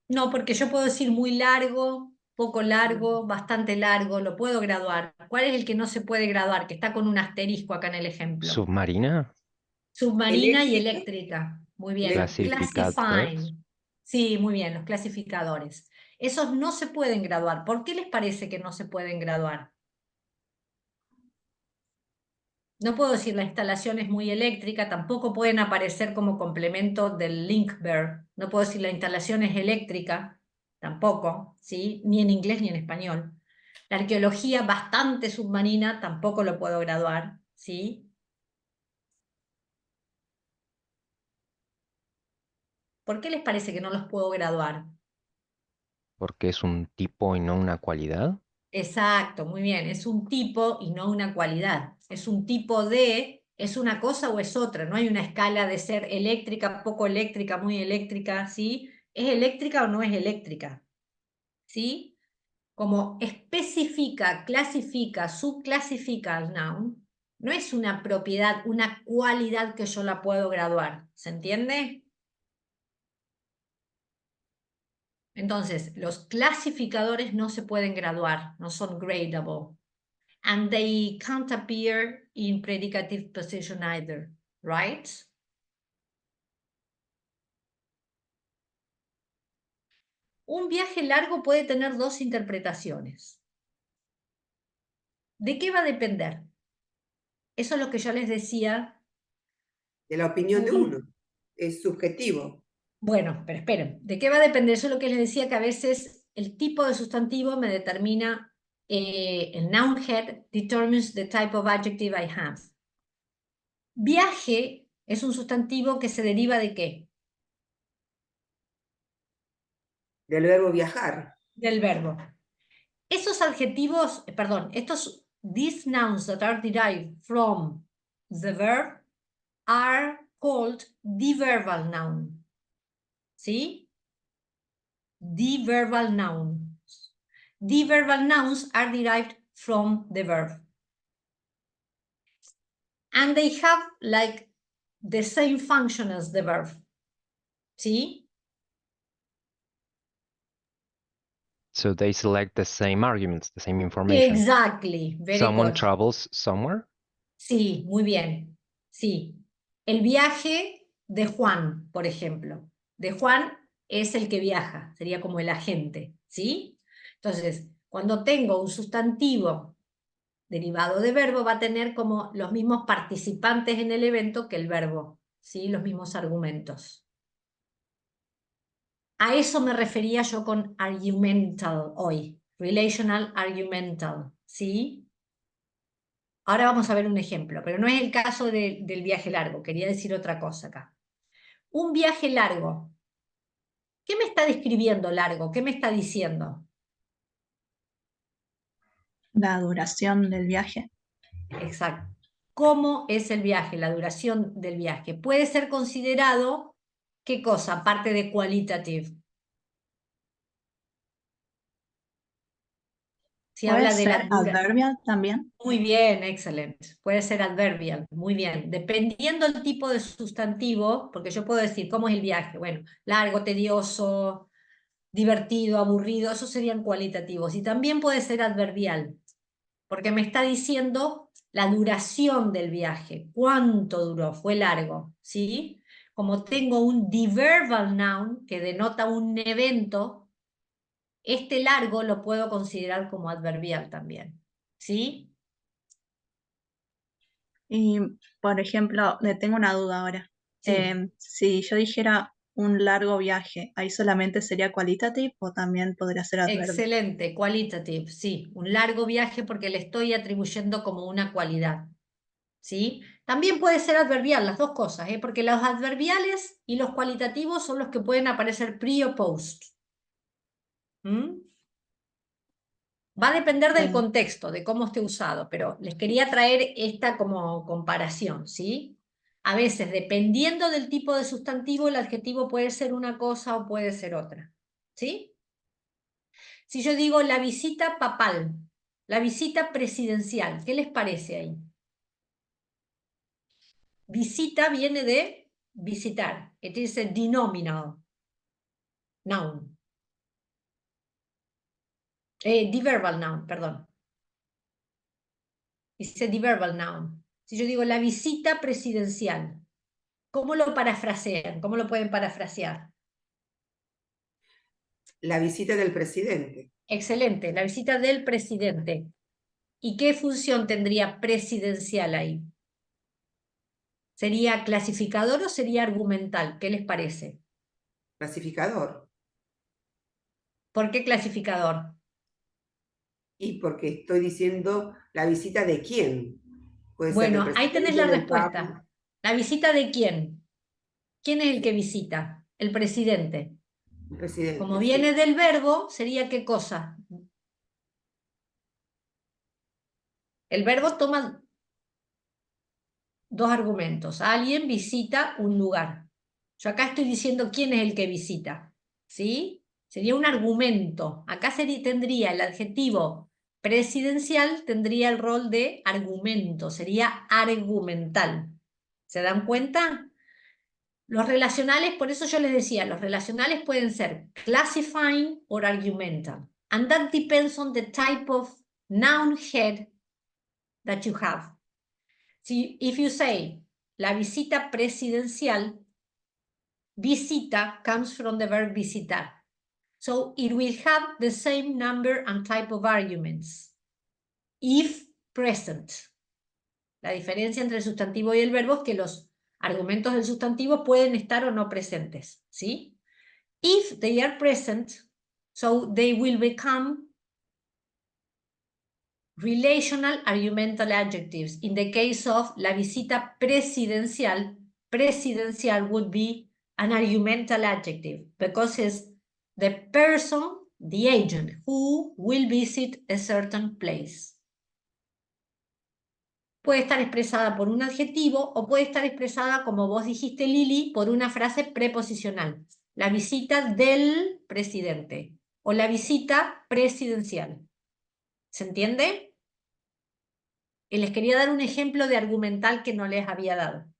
No, porque yo puedo decir muy largo, poco largo, bastante largo, lo puedo graduar. ¿Cuál es el que no se puede graduar? Que está con un asterisco acá en el ejemplo. Submarina, Submarina y Eléctrica. eléctrica. Muy bien. clasificadores. Classifying. Sí, muy bien, los clasificadores. Esos no se pueden graduar. ¿Por qué les parece que no se pueden graduar? No puedo decir la instalación es muy eléctrica, tampoco pueden aparecer como complemento del link verb. No puedo decir la instalación es eléctrica, tampoco, ¿sí? Ni en inglés ni en español. La arqueología bastante submarina tampoco lo puedo graduar, ¿sí? ¿Por qué les parece que no los puedo graduar? Porque es un tipo y no una cualidad. Exacto, muy bien. Es un tipo y no una cualidad. Es un tipo de, es una cosa o es otra. No hay una escala de ser eléctrica, poco eléctrica, muy eléctrica, ¿sí? ¿Es eléctrica o no es eléctrica? ¿Sí? Como especifica, clasifica, subclasifica al noun, no es una propiedad, una cualidad que yo la puedo graduar. ¿Se entiende? Entonces, los clasificadores no se pueden graduar, no son gradable. And they can't appear in predicative position either, right? Un viaje largo puede tener dos interpretaciones. ¿De qué va a depender? Eso es lo que yo les decía. De la opinión de uno. Es subjetivo. Bueno, pero esperen, ¿de qué va a depender? Eso es lo que les decía, que a veces el tipo de sustantivo me determina, el noun head determines the type of adjective I have. Viaje es un sustantivo que se deriva ¿de qué? Del verbo viajar. Del verbo. Esos adjetivos, these nouns that are derived from the verb are called deverbal noun. ¿Sí? Deverbal nouns. Deverbal nouns are derived from the verb. And they have like the same function as the verb. ¿Sí? So they select the same arguments, the same information. Exactly. Very Someone good. travels somewhere. Sí, muy bien. Sí. El viaje de Juan, por ejemplo. De Juan es el que viaja, sería como el agente, ¿sí? Entonces, cuando tengo un sustantivo derivado de verbo, va a tener como los mismos participantes en el evento que el verbo, ¿sí? Los mismos argumentos. A eso me refería yo con argumental hoy, relational argumental, ¿sí? Ahora vamos a ver un ejemplo, pero no es el caso del viaje largo, quería decir otra cosa acá. Un viaje largo. ¿Qué me está describiendo largo? ¿Qué me está diciendo? La duración del viaje. Exacto. ¿Cómo es el viaje? La duración del viaje. Puede ser considerado, ¿qué cosa? Aparte de qualitative. Si Puede habla de la ser adverbial también. Muy bien, excelente. Puede ser adverbial, muy bien. Dependiendo del tipo de sustantivo, porque yo puedo decir, ¿cómo es el viaje? Bueno, largo, tedioso, divertido, aburrido, esos serían cualitativos. Y también puede ser adverbial, porque me está diciendo la duración del viaje, cuánto duró, fue largo, ¿sí? Como tengo un deverbal noun que denota un evento, este largo lo puedo considerar como adverbial también, ¿sí? Y, por ejemplo, tengo una duda ahora. Sí. Si yo dijera un largo viaje, ¿ahí solamente sería qualitative o también podría ser adverbio? Excelente, qualitative, sí, un largo viaje porque le estoy atribuyendo como una cualidad, ¿sí? También puede ser adverbial, las dos cosas, porque los adverbiales y los cualitativos son los que pueden aparecer pre o post. ¿Mm? Va a depender del contexto, de cómo esté usado, pero les quería traer esta como comparación, ¿sí? A veces, dependiendo del tipo de sustantivo, el adjetivo puede ser una cosa o puede ser otra, ¿sí? Si yo digo la visita papal, la visita presidencial, ¿qué les parece ahí? Visita viene de visitar. It is a denominal noun. Deverbal noun, perdón. It's a deverbal noun. Si yo digo la visita presidencial, ¿cómo lo parafrasean? ¿Cómo lo pueden parafrasear? La visita del presidente. Excelente, la visita del presidente. ¿Y qué función tendría presidencial ahí? ¿Sería clasificador o sería argumental? ¿Qué les parece? Clasificador. ¿Por qué clasificador? Y porque estoy diciendo la visita de quién. Puede ser del Bueno, ahí tenés la presidente, del respuesta. papa, ¿La visita de quién? ¿Quién es el que visita? El presidente. el presidente. Como Sí. viene del verbo, ¿sería qué cosa? El verbo toma dos argumentos. Alguien visita un lugar. Yo acá estoy diciendo quién es el que visita. ¿Sí? Sería un argumento. Acá tendría el adjetivo presidencial, tendría el rol de argumento. Sería argumental. ¿Se dan cuenta? Los relacionales, por eso yo les decía, los relacionales pueden ser classifying or argumental. And that depends on the type of noun head that you have. Si, if you say, la visita presidencial, visita comes from the verb visitar. So it will have the same number and type of arguments. If present. La diferencia entre el sustantivo y el verbo es que los argumentos del sustantivo pueden estar o no presentes, ¿sí? If they are present, so they will become relational argumental adjectives. In the case of la visita presidencial, presidencial would be an argumental adjective because it's the person, the agent, who will visit a certain place. Puede estar expresada por un adjetivo o puede estar expresada, como vos dijiste, Lili, por una frase preposicional. La visita del presidente o la visita presidencial. ¿Se entiende? Y les quería dar un ejemplo de argumental que no les había dado.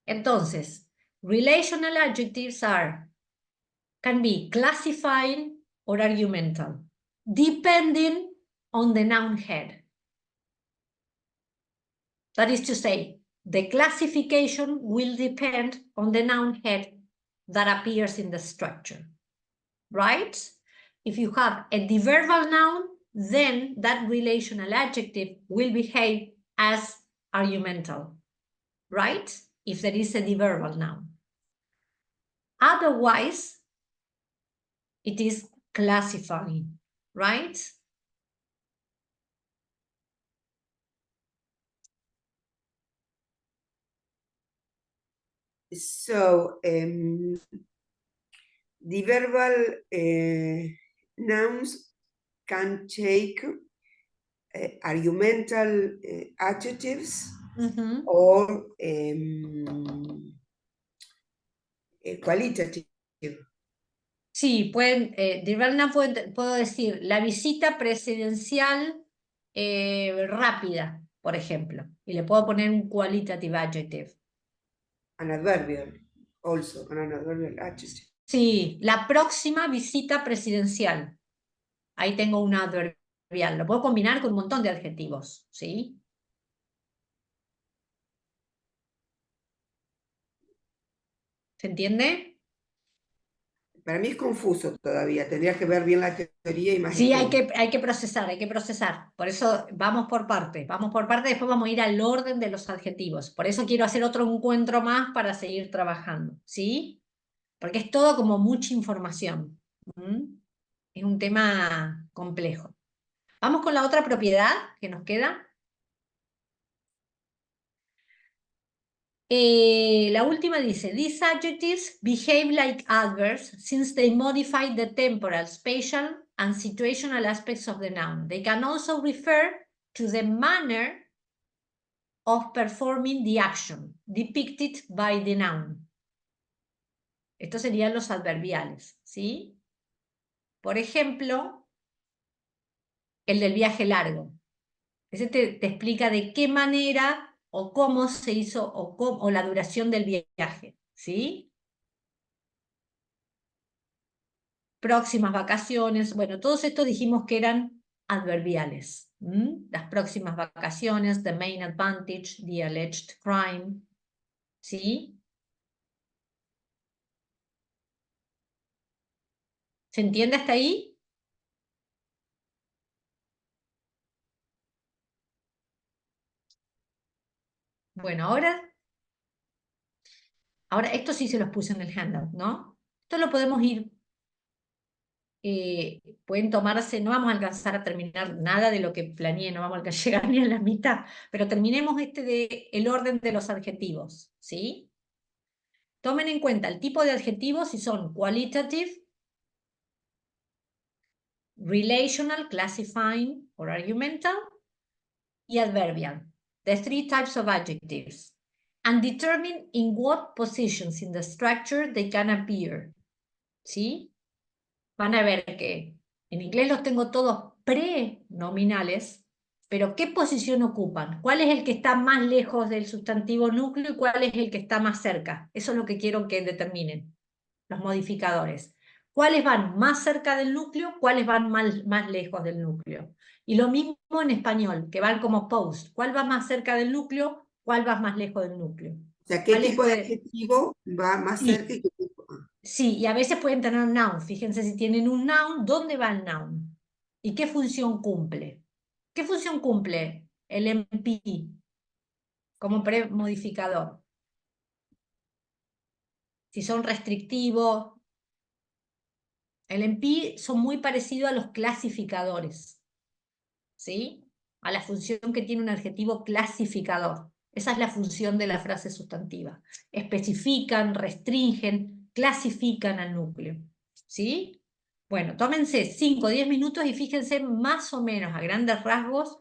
Entonces, relational adjectives can be classifying or argumental, depending on the noun head. That is to say, the classification will depend on the noun head that appears in the structure, right? If you have a deverbal noun, then that relational adjective will behave as argumental, right? If there is a deverbal noun. Otherwise, it is classifying, right? So, the verbal nouns can take argumental adjectives or qualitative. Sí, pueden, puedo decir la visita presidencial rápida, por ejemplo, y le puedo poner un qualitative adjective. An adverbial, also, an adverbial adjective. Sí, la próxima visita presidencial. Ahí tengo un adverbial. Lo puedo combinar con un montón de adjetivos, ¿sí? ¿Se entiende? Para mí es confuso todavía, tendría que ver bien la teoría y más Sí, ejemplos. hay que procesar, hay que procesar. Por eso vamos por partes, después vamos a ir al orden de los adjetivos. Por eso quiero hacer otro encuentro más para seguir trabajando, ¿sí? Porque es todo como mucha información. ¿Mm? Es un tema complejo. Vamos con la otra propiedad que nos queda. La última dice, these adjectives behave like adverbs since they modify the temporal, spatial, and situational aspects of the noun. They can also refer to the manner of performing the action depicted by the noun. Estos serían los adverbiales, ¿sí? Por ejemplo, el del viaje largo. Ese te explica de qué manera o cómo se hizo o la duración del viaje, ¿sí? Próximas vacaciones, bueno, todos estos dijimos que eran adverbiales. Las próximas vacaciones, the main advantage, the alleged crime, ¿sí? ¿Se entiende hasta ahí? Bueno, ahora esto sí se los puse en el handout, ¿no? Esto lo podemos ir, pueden tomarse, no vamos a alcanzar a terminar nada de lo que planeé, no vamos a llegar ni a la mitad, pero terminemos el orden de los adjetivos, ¿sí? Tomen en cuenta el tipo de adjetivos si son qualitative, relational, classifying or argumental, y adverbial, the three types of adjectives, and determine in what positions in the structure they can appear, ¿sí? Van a ver que en inglés los tengo todos prenominales, pero ¿qué posición ocupan? ¿Cuál es el que está más lejos del sustantivo núcleo y cuál es el que está más cerca? Eso es lo que quiero que determinen los modificadores. ¿Cuáles van más cerca del núcleo? ¿Cuáles van más lejos del núcleo? Y lo mismo en español, que van como post. ¿Cuál va más cerca del núcleo? ¿Cuál va más lejos del núcleo? O sea, ¿qué ¿Cuál tipo de es? adjetivo va más Sí. cerca y qué tipo? Sí, y a veces pueden tener un noun. Fíjense si tienen un noun, ¿dónde va el noun? ¿Y qué función cumple? ¿Qué función cumple el MP como premodificador? Si son restrictivos. El MP son muy parecidos a los clasificadores, ¿sí? A la función que tiene un adjetivo clasificador. Esa es la función de la frase sustantiva. Especifican, restringen, clasifican al núcleo, ¿sí? Bueno, tómense 5 o 10 minutos y fíjense más o menos a grandes rasgos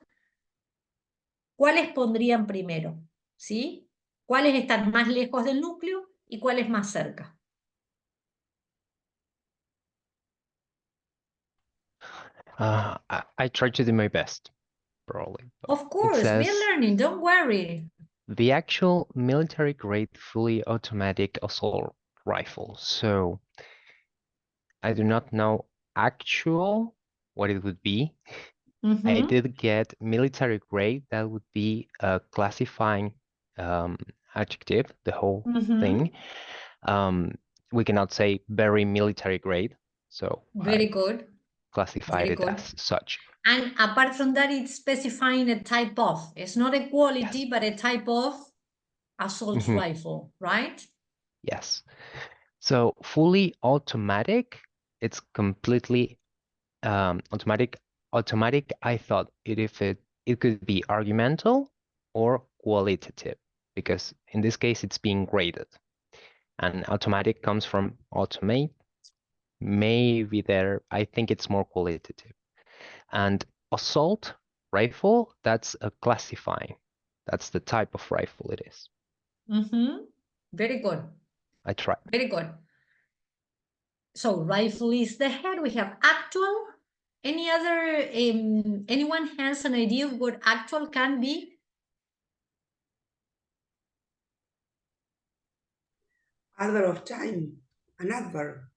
cuáles pondrían primero, ¿sí? Cuáles están más lejos del núcleo y cuáles más cerca. I try to do my best, probably. But Of it course, we are says learning, don't worry. the actual military-grade fully automatic assault rifle. So I do not know actual what it would be. I did get military grade. That would be a classifying adjective, the whole thing. We cannot say very military grade, so Very I good. classified Very it good. as such. And apart from that, it's specifying a type of. It's not a quality, Yes. but a type of assault Mhm. rifle, right? Yes. So fully automatic, it's completely automatic. Automatic, I thought it could be argumental or qualitative, because in this case it's being graded. And automatic comes from automate. Maybe there, I think it's more qualitative. And assault rifle, that's a classifying. That's the type of rifle it is. Very good. I tried. Very good. So rifle is the head. We have actual. Any other, anyone has an idea of what actual can be? Adverb of time, an adverb.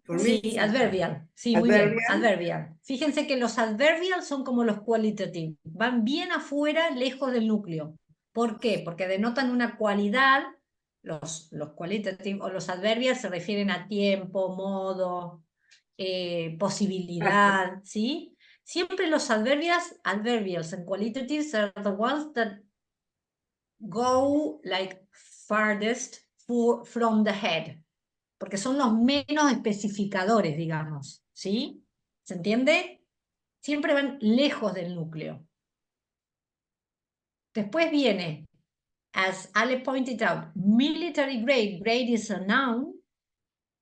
For me, Sí, it's adverbial. Sí, muy bien, adverbial. adverbial. Fíjense que los adverbial son como los qualitative. Van bien afuera, lejos del núcleo. ¿Por qué? Porque denotan una cualidad, los qualitative o los adverbials se refieren a tiempo, modo, posibilidad, ¿sí? Siempre los adverbials and qualitatives are the ones that go like farthest from the head, porque son los menos especificadores, digamos, ¿sí? ¿Se entiende? Siempre van lejos del núcleo. Después viene, as Ale pointed out, military grade. Grade is a noun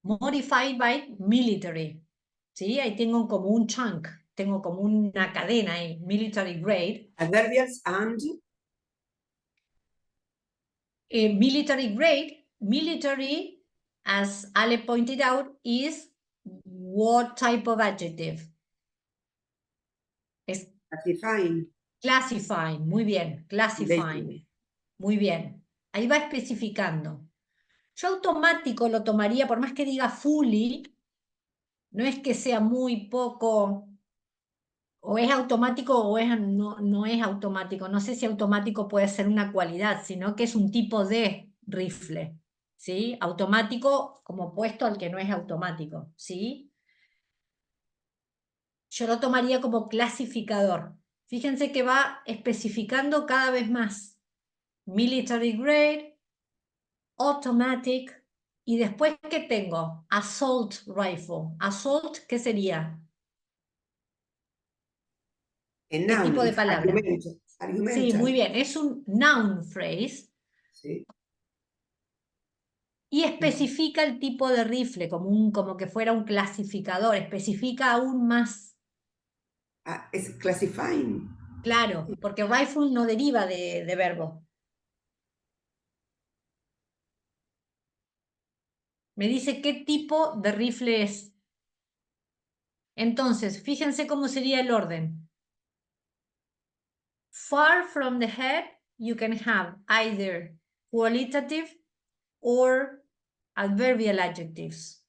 modified by military. ¿Sí? Ahí tengo como un chunk, tengo como una cadena ahí, military grade. Adverbials and Military grade, military, as Ale pointed out, is what type of adjective? Es classifying. classifying, muy bien, classifying, Labeling. muy bien. Ahí va especificando. Yo automático lo tomaría, por más que diga fully, no es que sea muy poco, o es automático o no es automático. No sé si automático puede ser una cualidad, sino que es un tipo de rifle, ¿sí? Automático como opuesto al que no es automático, ¿sí? Yo lo tomaría como clasificador. Fíjense que va especificando cada vez más. Military grade, automatic, y después, ¿qué tengo? Assault rifle. Assault, ¿qué sería? A ¿Qué noun tipo de is palabra? argumental. Sí, muy bien. Es un noun phrase Sí. y especifica el tipo de rifle como que fuera un clasificador. Especifica aún más. Es classifying. Claro, porque rifle no deriva de verbo. Me dice qué tipo de rifle es. Entonces, fíjense cómo sería el orden. Far from the head, you can have either qualitative or adverbial adjectives.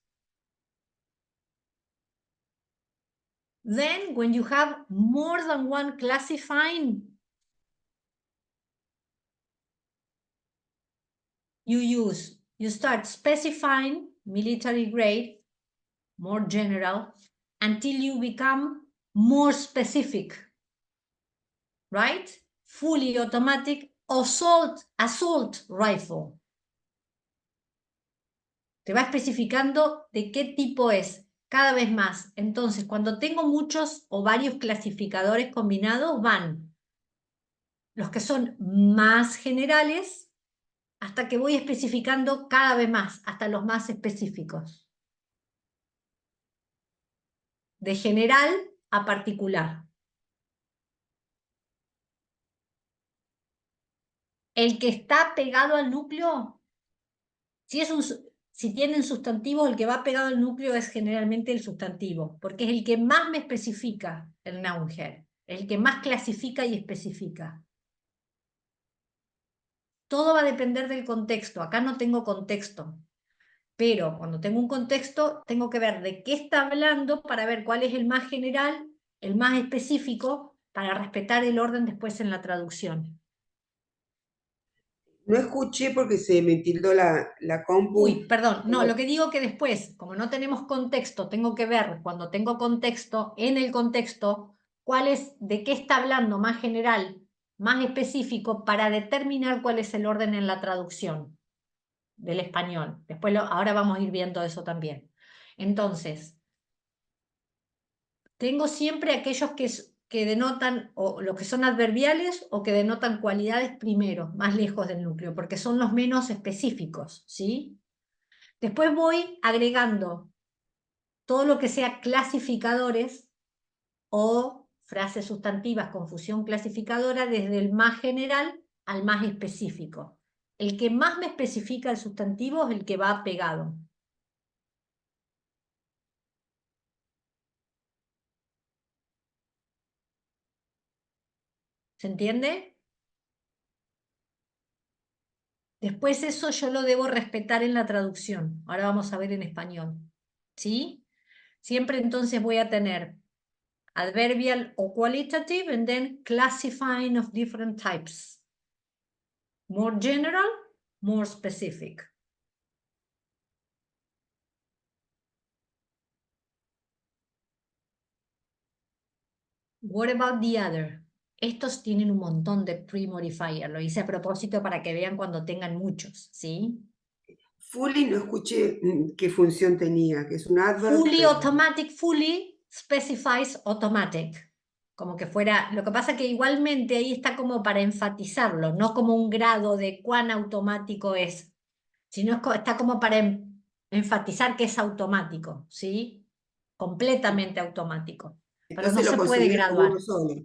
Then, when you have more than one classifying, you start specifying military grade, more general, until you become more specific, right? Fully automatic assault rifle. Te va especificando de qué tipo es, cada vez más. Entonces, cuando tengo muchos o varios clasificadores combinados, van los que son más generales hasta que voy especificando cada vez más, hasta los más específicos. De general a particular. El que está pegado al núcleo, si tienen sustantivos, el que va pegado al núcleo es generalmente el sustantivo, porque es el que más me especifica el noun head, el que más clasifica y especifica. Todo va a depender del contexto. Acá no tengo contexto, pero cuando tengo un contexto, tengo que ver de qué está hablando para ver cuál es el más general, el más específico, para respetar el orden después en la traducción. No escuché porque se me tildó la compu. Uy, perdón, no, lo que digo que después, como no tenemos contexto, tengo que ver cuando tengo contexto, en el contexto, cuál es, de qué está hablando más general, más específico, para determinar cuál es el orden en la traducción del español. Después ahora vamos a ir viendo eso también. Entonces, tengo siempre aquellos que denotan, o los que son adverbiales o que denotan cualidades primero, más lejos del núcleo, porque son los menos específicos, ¿sí? Después voy agregando todo lo que sea clasificadores o frases sustantivas con fusión clasificadora desde el más general al más específico. El que más me especifica el sustantivo es el que va pegado. ¿Se entiende? Después eso yo lo debo respetar en la traducción. Ahora vamos a ver en español. ¿Sí? Siempre entonces voy a tener adverbial o qualitative and then classifying of different types. More general more specific. What about the other? Estos tienen un montón de pre-modifier, lo hice a propósito para que vean cuando tengan muchos, ¿sí? Fully no escuché qué función tenía, que es un adverb. Fully pero- automatic, fully specifies automatic. Como que fuera, lo que pasa que igualmente ahí está como para enfatizarlo, no como un grado de cuán automático es, sino está como para enfatizar que es automático, ¿sí? Completamente automático. Pero no Entonces lo se puede consideré como graduar. uno solo.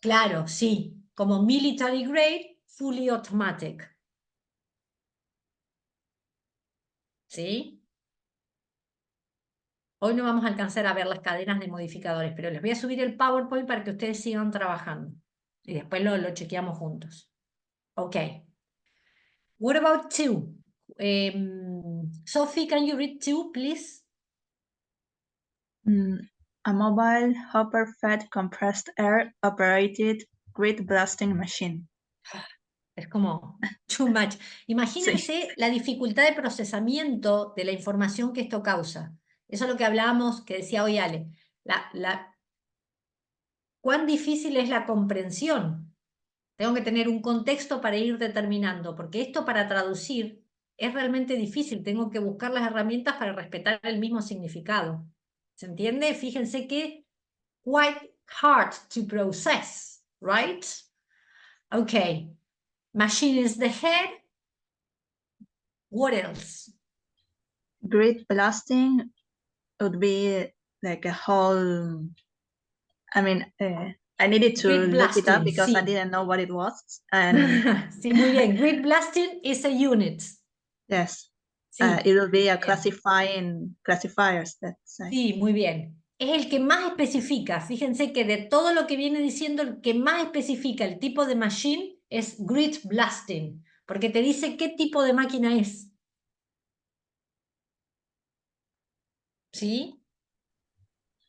Claro, sí, como military grade, fully automatic. ¿Sí? Hoy no vamos a alcanzar a ver las cadenas de modificadores, pero les voy a subir el PowerPoint para que ustedes sigan trabajando. Y después lo chequeamos juntos. Ok. What about two? Sophie, can you read two, please? A mobile hopper-fed compressed air operated grid blasting machine. Es como too much. Imagínense la dificultad de procesamiento de la información que esto causa. Eso es lo que hablábamos, que decía hoy Ale. ¿Cuán difícil es la comprensión? Tengo que tener un contexto para ir determinando, porque esto para traducir es realmente difícil. Tengo que buscar las herramientas para respetar el mismo significado. ¿Se entiende? Fíjense que quite hard to process, right? Okay. Machine is the head. What else? Grid blasting would be like a whole, I mean, I needed to Grid look it up blasting, because I sí. didn't know what it was. And Sí, muy bien. Grid blasting is a unit. yes, Sí, it will be a bien. classifiers, let's say. Sí, muy bien. Es el que más especifica. Fíjense que de todo lo que viene diciendo, el que más especifica el tipo de machine es grid blasting, porque te dice qué tipo de máquina es. ¿Sí?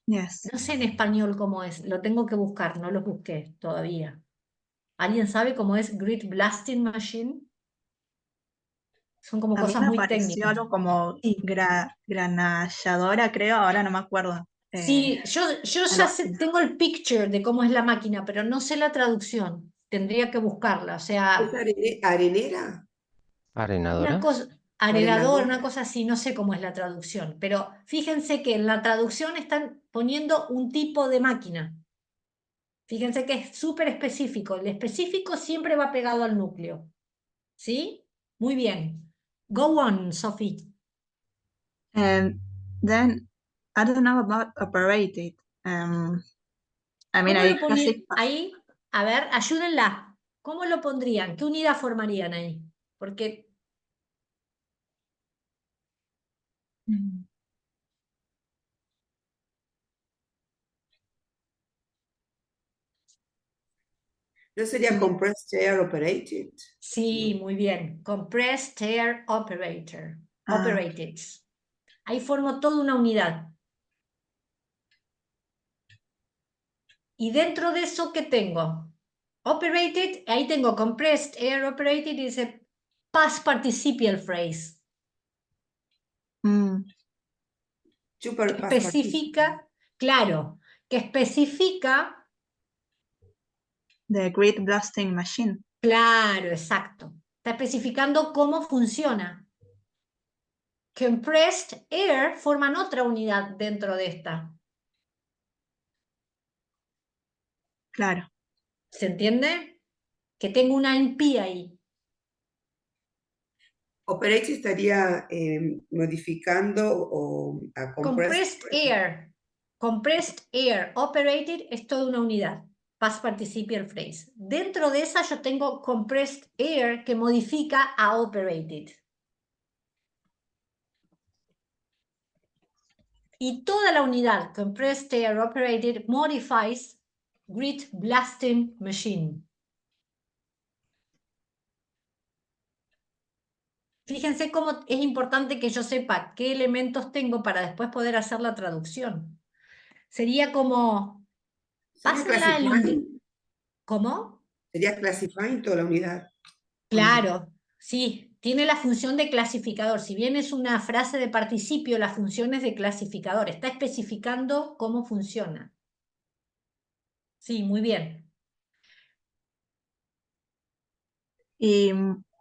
Yes. No sé en español cómo es, lo tengo que buscar, no lo busqué todavía. ¿Alguien sabe cómo es grid blasting machine? Son como A mí cosas me muy pareció técnicas. algo como Sí. granalladora, creo, ahora no me acuerdo. Sí, yo algo ya así. tengo el picture de cómo es la máquina, pero no sé la traducción. Tendría que buscarla. O ¿Es sea, arenera? una ¿Arenadora? cosa, arenador, una Arenadora. cosa así, no sé cómo es la traducción, pero fíjense que en la traducción están poniendo un tipo de máquina. Fíjense que es súper específico. El específico siempre va pegado al núcleo. ¿Sí? Muy bien. Go on, Sophie. And then I don't know about operated. I mean, ¿Cómo I lo ponían classify. ahí? A ver, ayúdenla. ¿Cómo lo pondrían? ¿Qué unidad formarían ahí? Porque ¿No sería compressed air operated? sí, muy bien. Compressed Air Operator. Ah. Operated. Ahí formo toda una unidad. Y dentro de eso, ¿qué tengo? Operated, ahí tengo Compressed Air Operated y dice Past Participial Phrase. Super Que past especifica, claro, que especifica, The grid blasting machine. claro, exacto. Está especificando cómo funciona. Compressed Air forman otra unidad dentro de esta. Claro. ¿Se entiende? Que tengo una NP ahí. Operated estaría modificando o a compressed. Compressed air operated es toda una unidad. Past participial phrase. Dentro de esa yo tengo compressed air que modifica a operated. Y toda la unidad compressed air operated modifies grid blasting machine. Fíjense cómo es importante que yo sepa qué elementos tengo para después poder hacer la traducción. Sería como, ¿Sería pásenla al inglés. classifying? ¿Cómo? ¿Sería classifying toda la unidad? ¿O no? Claro, sí. tiene la función de clasificador. Si bien es una frase de participio, la función es de clasificador. Está especificando cómo funciona. Sí, muy bien. Y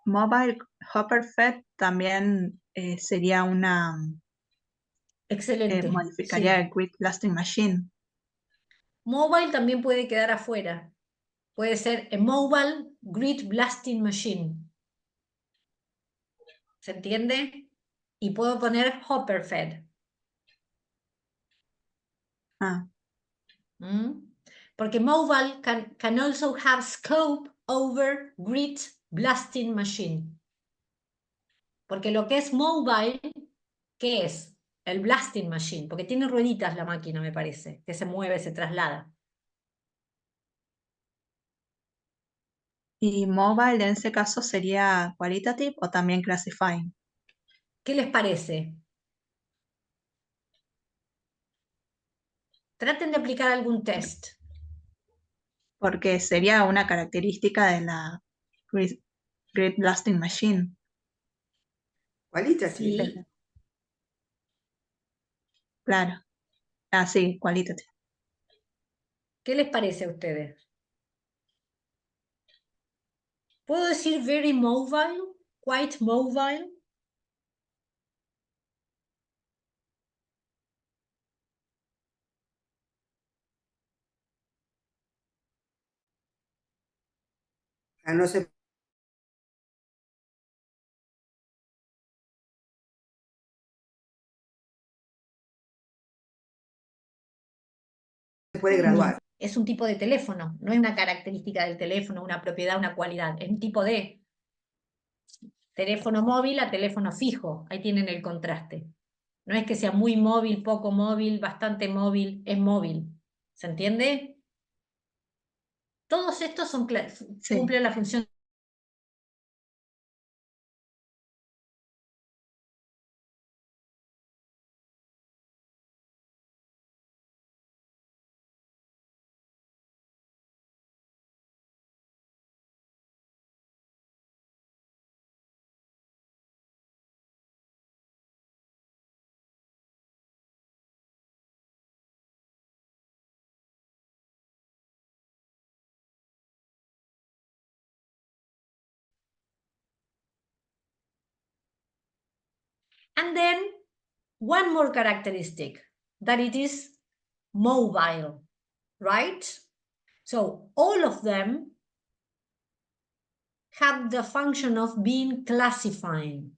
Mobile Hopper Fed también sería una, Excelente. modificaría Sí. el Grid Blasting Machine. Mobile también puede quedar afuera. Puede ser a Mobile Grid Blasting Machine. ¿Se entiende? Y puedo poner Hopper Fed. Ah, Porque mobile can also have scope over grid blasting machine. Porque lo que es mobile, ¿qué es? El blasting machine, porque tiene rueditas la máquina, me parece, que se mueve, se traslada. y Mobile en ese caso sería Qualitative o también Classifying, ¿Qué les parece? Traten de aplicar algún test. porque sería una característica de la Grid Blasting Machine. Qualitative. Sí. Claro. Ah, sí, Qualitative. ¿Qué les parece a ustedes? ¿Puedo decir very mobile? Quite mobile. No se puede graduar. Es un tipo de teléfono, no es una característica del teléfono, una propiedad, una cualidad, es un tipo de teléfono móvil a teléfono fijo, ahí tienen el contraste. No es que sea muy móvil, poco móvil, bastante móvil, es móvil. ¿Se entiende? Todos estos son, Sí. cumplen la función. And then one more characteristic, that it is mobile, right? So all of them have the function of being classifying.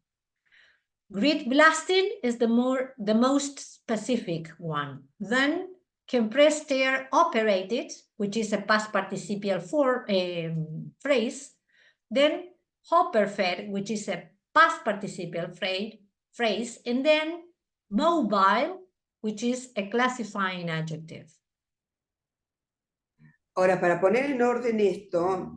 Grid blasting is the most specific one. Then compressed air operated, which is a past participial phrase. Then hopper fed, which is a past participial phrase. And then mobile, which is a classifying adjective. Ahora, para poner en orden esto,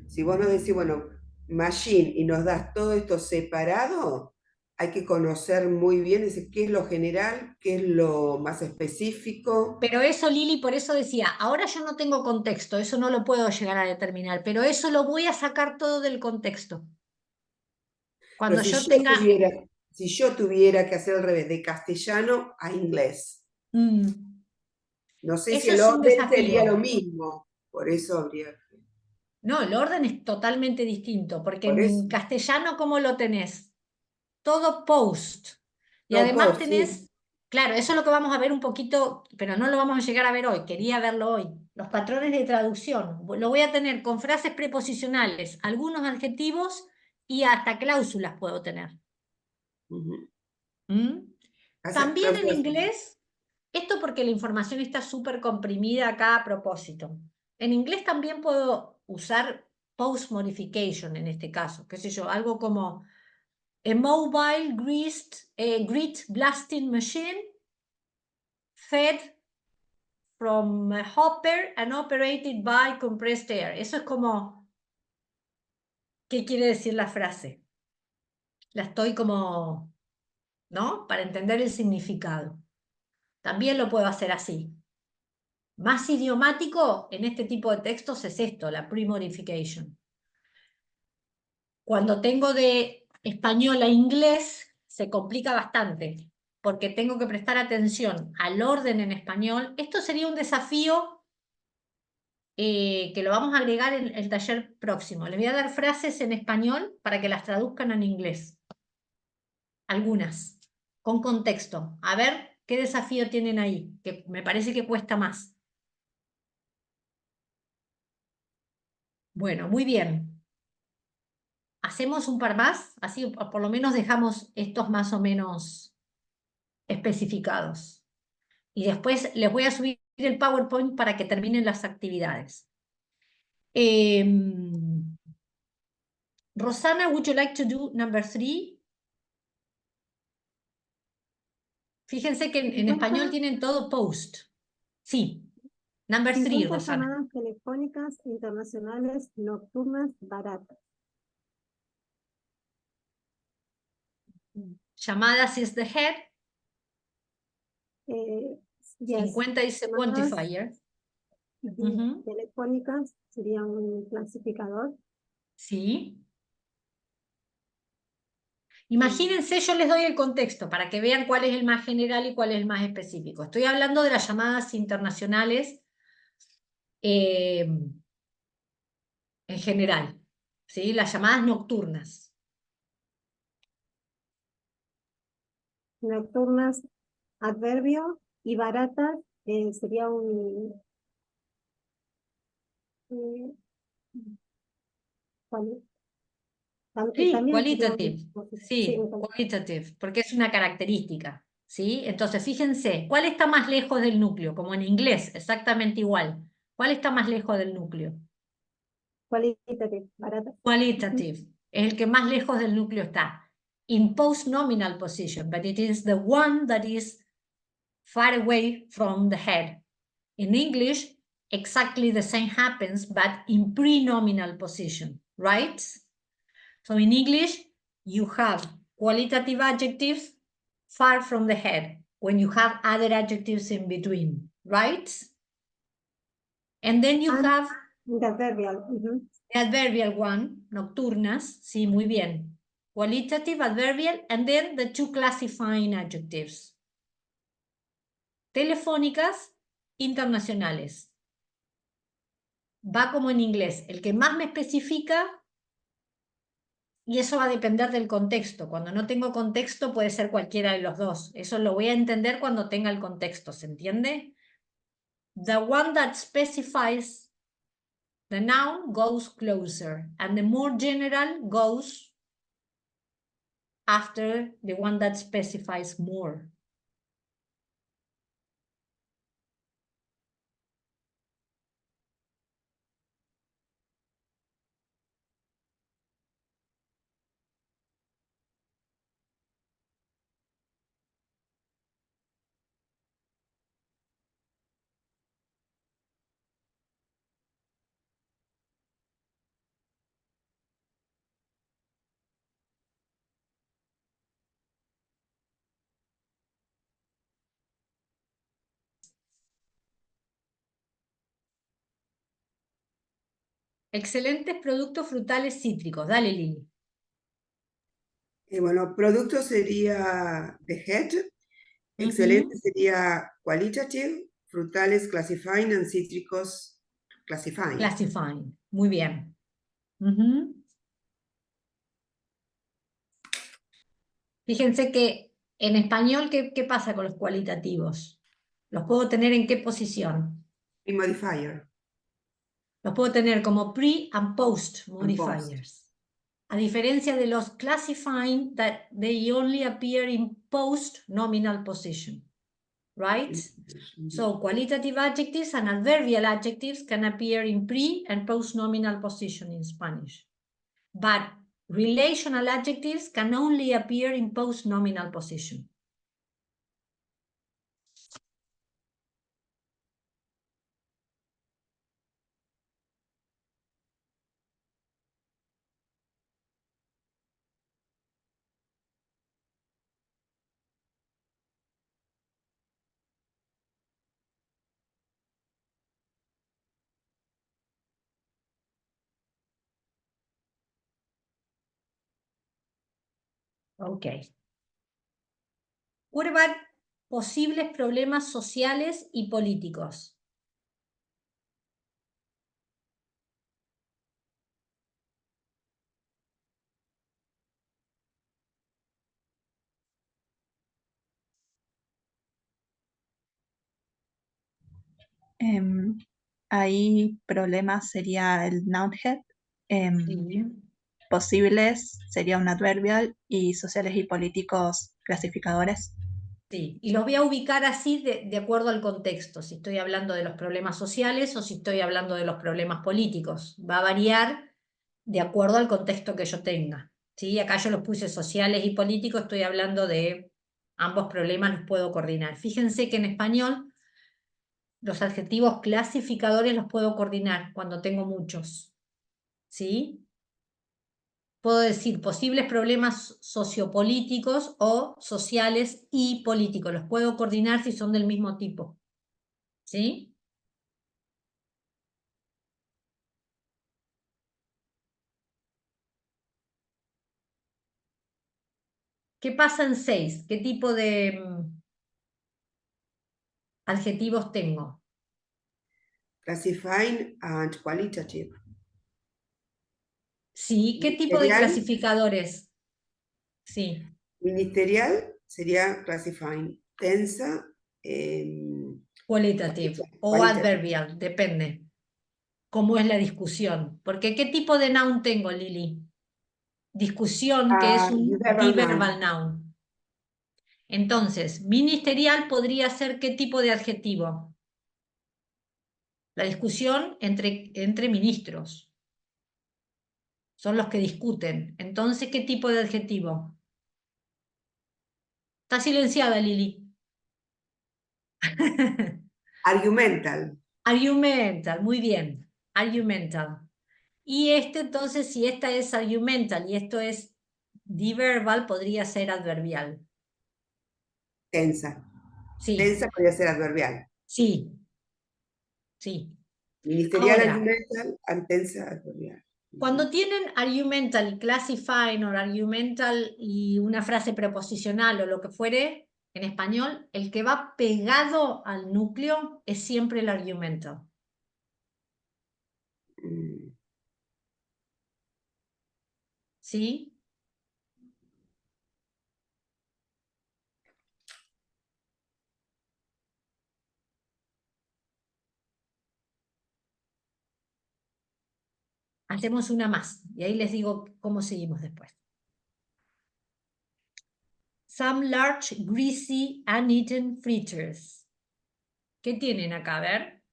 si vos nos decís, bueno, machine, y nos das todo esto separado, hay que conocer muy bien qué es lo general, qué es lo más específico. Pero eso, Lili, por eso decía, ahora yo no tengo contexto, eso no lo puedo llegar a determinar, pero eso lo voy a sacar todo del contexto. Cuando Pero yo tenga... si yo tuviera que hacer al revés, de castellano a inglés, no sé si Eso el es un orden sería desafío. lo mismo, por eso habría que... No, el orden es totalmente distinto, porque Por eso. en castellano, ¿cómo lo tenés? Todo post. Y Todo además post, tenés, sí. claro, eso es lo que vamos a ver un poquito, pero no lo vamos a llegar a ver hoy, quería verlo hoy. Los patrones de traducción. Lo voy a tener con frases preposicionales, algunos adjetivos y hasta cláusulas puedo tener. Ujú. También en Cláusulas. inglés, esto porque la información está súper comprimida acá a propósito. En inglés también puedo usar post modification en este caso, qué sé yo, algo como a mobile grid blasting machine fed from a hopper and operated by compressed air. Eso es como, ¿qué quiere decir la frase? La estoy como, ¿no? Para entender el significado. También lo puedo hacer así. Más idiomático en este tipo de textos es esto, la pre-modification. Cuando tengo de español a inglés se complica bastante, porque tengo que prestar atención al orden en español. Esto sería un desafío que lo vamos a agregar en el taller próximo. Les voy a dar frases en español para que las traduzcan en inglés. Algunas, con contexto. A ver qué desafío tienen ahí, que me parece que cuesta más. Bueno, muy bien. Hacemos un par más, así por lo menos dejamos estos más o menos especificados. Y después les voy a subir el PowerPoint para que terminen las actividades. Rosana, would you like to do number 3? Fíjense que en español tienen todo post. Sí. Number 3, 50 Rosana. llamadas telefónicas internacionales nocturnas baratas. Llamadas is the head. Yes, 50 is a llamadas quantifier. telefónicas sería un clasificador. Sí. Imagínense, yo les doy el contexto para que vean cuál es el más general y cuál es el más específico. Estoy hablando de las llamadas internacionales en general, ¿sí? Las llamadas nocturnas. Nocturnas, adverbio, y baratas sería ¿cuál? Sí, También sería qualitative. Sí, un qualitative, porque es una característica, ¿sí? Entonces, fíjense, ¿cuál está más lejos del núcleo? Como en inglés, exactamente igual. ¿Cuál está más lejos del núcleo? qualitative, baratas. Qualitative, es el que más lejos del núcleo está. In post-nominal position, but it is the one that is far away from the head. In English, exactly the same happens, but in pre-nominal position, right? So in English, you have qualitative adjectives far from the head when you have other adjectives in between, right? And then you And have the adverbial. the adverbial one, nocturnas, sí, muy bien. Qualitative, adverbial, and then the two classifying adjectives. Telefónicas, internacionales. Va como en inglés. El que más me especifica, y eso va a depender del contexto. Cuando no tengo contexto puede ser cualquiera de los dos. Eso lo voy a entender cuando tenga el contexto, ¿se entiende? The one that specifies the noun goes closer, and the more general goes after the one that specifies more. Excelentes productos frutales cítricos. Dale, Lili. Bueno, producto sería the head, excelente sería qualitative, frutales classifying and cítricos classifying. Classifying. Muy bien. Fíjense que en español, ¿qué pasa con los cualitativos? ¿Los puedo tener en qué posición? Y modifier. Los puedo tener como pre and post And post. modifiers. A diferencia de los classifying, that they only appear in post nominal position. Right? So qualitative adjectives and adverbial adjectives can appear in pre and post nominal position in Spanish. But relational adjectives can only appear in post nominal position. Okay. What about posibles problemas sociales y políticos? Ahí problemas sería el noun head. Sí. Posibles sería un adverbial y sociales y políticos clasificadores. Sí, y los voy a ubicar así de acuerdo al contexto, si estoy hablando de los problemas sociales o si estoy hablando de los problemas políticos. Va a variar de acuerdo al contexto que yo tenga. ¿Sí? Acá yo los puse sociales y políticos, estoy hablando de ambos problemas, los puedo coordinar. Fíjense que en español los adjetivos clasificadores los puedo coordinar cuando tengo muchos. ¿Sí? Puedo decir posibles problemas sociopolíticos o sociales y políticos. Los puedo coordinar si son del mismo tipo. ¿Sí? ¿Qué pasa en 6? ¿Qué tipo de adjetivos tengo? Classifying and qualitative. Sí, ¿qué tipo de Ministerial. clasificadores? Sí, Ministerial sería classifying. Tensa. qualitative o Qualitative. adverbial, depende. ¿Cómo es la discusión? Porque ¿qué tipo de noun tengo, Lili? Discusión, que es un Diverbal diverbal noun. Entonces, ministerial podría ser ¿qué tipo de adjetivo? La discusión entre ministros. Son los que discuten. Entonces, ¿qué tipo de adjetivo? Está silenciada, Lili. Argumental. Argumental, muy bien. Argumental. Y entonces, si esta es argumental y esto es diverbal, podría ser adverbial. Tensa. Sí, Tensa podría ser adverbial. sí, sí. Ministerial Ahora, argumental and tensa adverbial. cuando tienen argumental y classifying o argumental y una frase preposicional o lo que fuere, en español, el que va pegado al núcleo es siempre el argumental. Mm. ¿Sí? Hacemos una más y ahí les digo cómo seguimos después. Some large, greasy, uneaten fritters. ¿Qué tienen acá? A ver.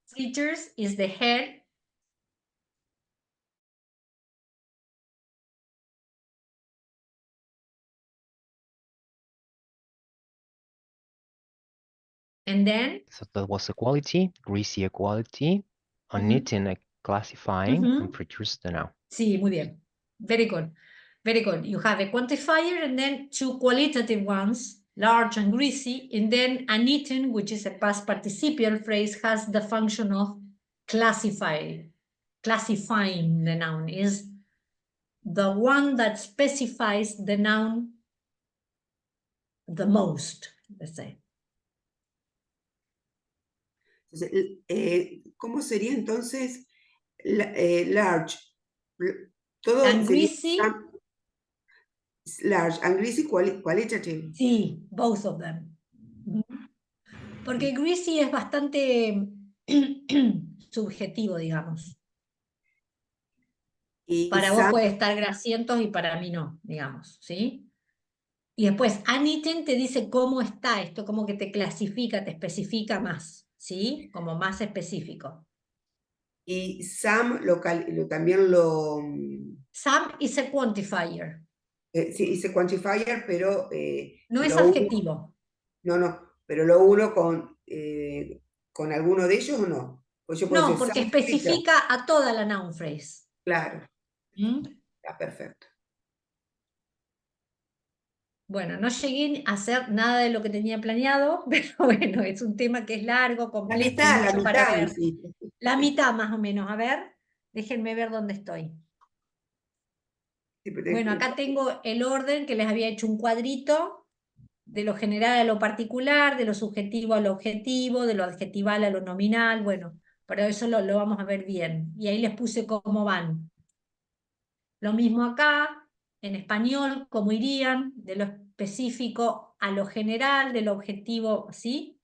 Fritters is the head. And then? So that was equality, greasy equality, uneaten classifying, and produce the noun. Sí, muy bien. Very good. Very good. You have a quantifier and then two qualitative ones, large and greasy, and then uneaten, which is a past participial phrase, has the function of classifying the noun. Is the one that specifies the noun the most, let's say. Entonces, ¿cómo sería entonces large? Todo And sería greasy? large and greasy qualitative. Sí, both of them. Porque greasy es bastante subjetivo, digamos. Y Para vos some, puede estar grasientos y para mí no, digamos, ¿sí? Y después, uneaten te dice cómo está esto, como que te clasifica, te especifica más, ¿sí? Como más específico. y some también lo... Some is a quantifier. Sí, dice quantifier, pero... No es lo uno, adjetivo. no, pero lo uno con alguno de ellos o no. Pues yo puedo No, decir porque some fritter. especifica a toda la noun phrase. Claro, ¿Mm? está perfecto. Bueno, no llegué a hacer nada de lo que tenía planeado, pero bueno, es un tema que es largo, complejo, La mucho para mitad, ver. hiciste. La mitad más o menos, a ver. Déjenme ver dónde estoy. Sí, pero Bueno, acá tengo el orden que les había hecho un cuadrito de lo general a lo particular, de lo subjetivo a lo objetivo, de lo adjetival a lo nominal, bueno, pero eso lo vamos a ver bien. Y ahí les puse cómo van. Lo mismo acá, en español, cómo irían, de lo específico a lo general, de lo objetivo, ¿sí?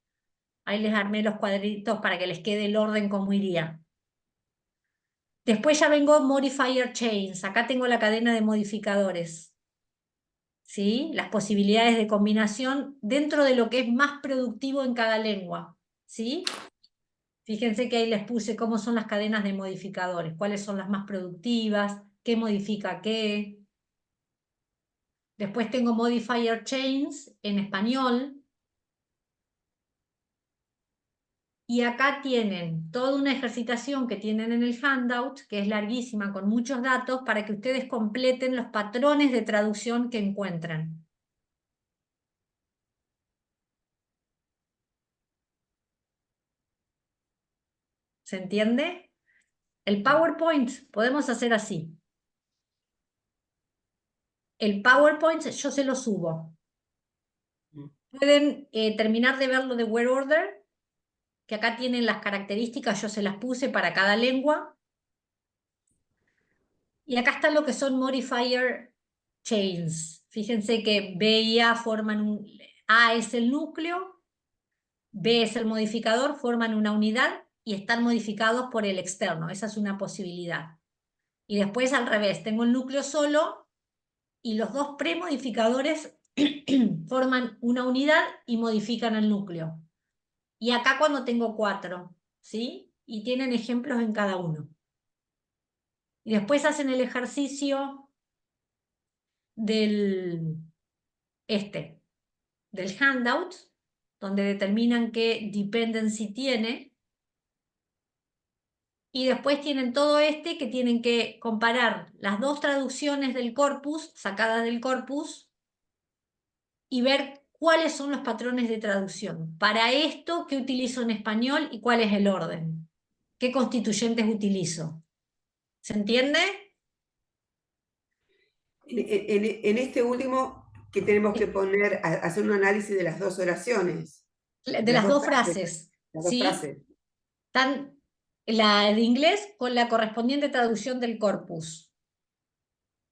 Ahí les armé los cuadritos para que les quede el orden cómo iría. Después ya vengo modifier chains. Acá tengo la cadena de modificadores. ¿Sí? Las posibilidades de combinación dentro de lo que es más productivo en cada lengua. ¿Sí? Fíjense que ahí les puse cómo son las cadenas de modificadores, cuáles son las más productivas, qué modifica qué. Después tengo modifier chains en español. Y acá tienen toda una ejercitación que tienen en el handout, que es larguísima, con muchos datos, para que ustedes completen los patrones de traducción que encuentran. ¿Se entiende? El PowerPoint podemos hacer así. El PowerPoint yo se lo subo. Pueden terminar de verlo de word order, que acá tienen las características, yo se las puse para cada lengua. Y acá está lo que son modifier chains. Fíjense que B y A forman un... A es el núcleo, B es el modificador, forman una unidad y están modificados por el externo. Esa es una posibilidad. Y después al revés, tengo el núcleo solo y los dos premodificadores forman una unidad y modifican el núcleo. Y acá cuando tengo 4, ¿sí? Y tienen ejemplos en cada uno. Y después hacen el ejercicio del del handout, donde determinan qué dependency tiene. Y después tienen todo que tienen que comparar las dos traducciones del corpus, sacadas del corpus, y ver cuáles son los patrones de traducción. Para esto, ¿qué utilizo en español y cuál es el orden? ¿Qué constituyentes utilizo? ¿Se entiende? En este último, que tenemos que poner, hacer un análisis de las dos oraciones. De las dos frases. Las dos ¿Sí? frases. Tan, la de inglés con la correspondiente traducción del corpus.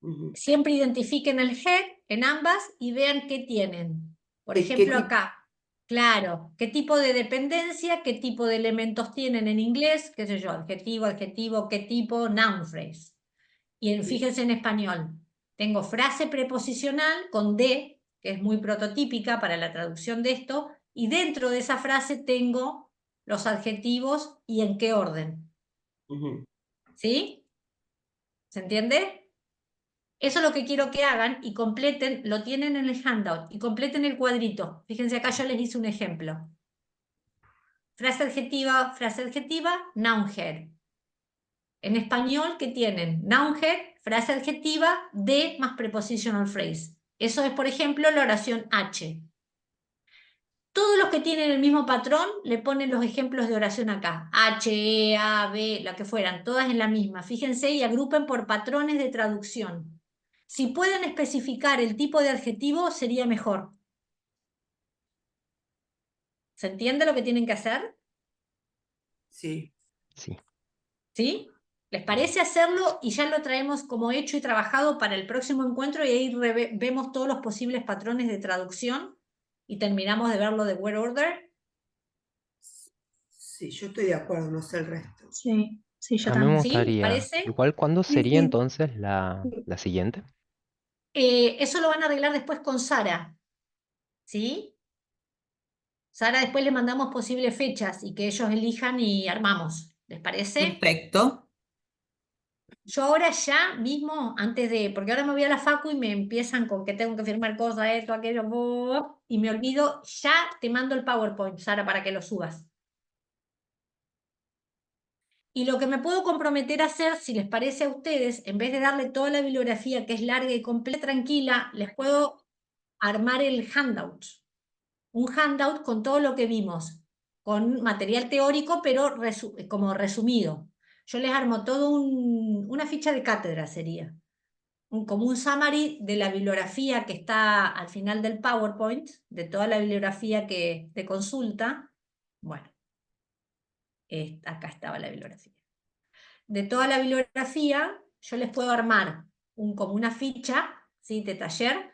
Ujú. Siempre identifiquen el head en ambas y vean qué tienen. Por ¿Qué ejemplo, tipo? acá, claro, qué tipo de dependencia, qué tipo de elementos tienen en inglés, qué sé yo, adjetivo, adjetivo, qué tipo, noun phrase. Y fíjense en español, tengo frase preposicional con de, que es muy prototípica para la traducción de esto, y dentro de esa frase tengo los adjetivos y en qué orden. Ujú. ¿Sí? ¿Se entiende? Eso es lo que quiero que hagan y completen, lo tienen en el handout, y completen el cuadrito. Fíjense acá yo les hice un ejemplo. Frase adjetiva, noun head. En español, ¿qué tienen? Noun head, frase adjetiva, de más prepositional phrase. Eso es, por ejemplo, la oración H. Todos los que tienen el mismo patrón le ponen los ejemplos de oración acá. H, E, A, B, la que fueran, todas en la misma. Fíjense y agrupen por patrones de traducción. Si pueden especificar el tipo de adjetivo, sería mejor. ¿Se entiende lo que tienen que hacer? Sí. Sí. ¿Sí? ¿Les parece hacerlo? Y ya lo traemos como hecho y trabajado para el próximo encuentro y ahí vemos todos los posibles patrones de traducción y terminamos de verlo de word order. Sí, yo estoy de acuerdo, no sé el resto. Sí, sí, yo A mí me también. ¿Sí? ¿Les gustaría, parece? igual, ¿cuándo Sí, sería sí. entonces la siguiente? Eso lo van a arreglar después con Sara. ¿Sí? Sara, después le mandamos posibles fechas y que ellos elijan y armamos. ¿Les parece? Perfecto. Yo ahora ya mismo, antes de, porque ahora me voy a la facu y me empiezan con que tengo que firmar cosas, esto, aquello, y me olvido, ya te mando el PowerPoint, Sara, para que lo subas. Y lo que me puedo comprometer a hacer, si les parece a ustedes, en vez de darle toda la bibliografía que es larga y completa, tranquila, les puedo armar el handout. Un handout con todo lo que vimos, con material teórico, pero como resumido. yo les armo todo una ficha de cátedra sería. Como un summary de la bibliografía que está al final del PowerPoint, de toda la bibliografía que de consulta. Bueno, acá estaba la bibliografía. De toda la bibliografía, yo les puedo armar como una ficha, ¿sí?, de taller,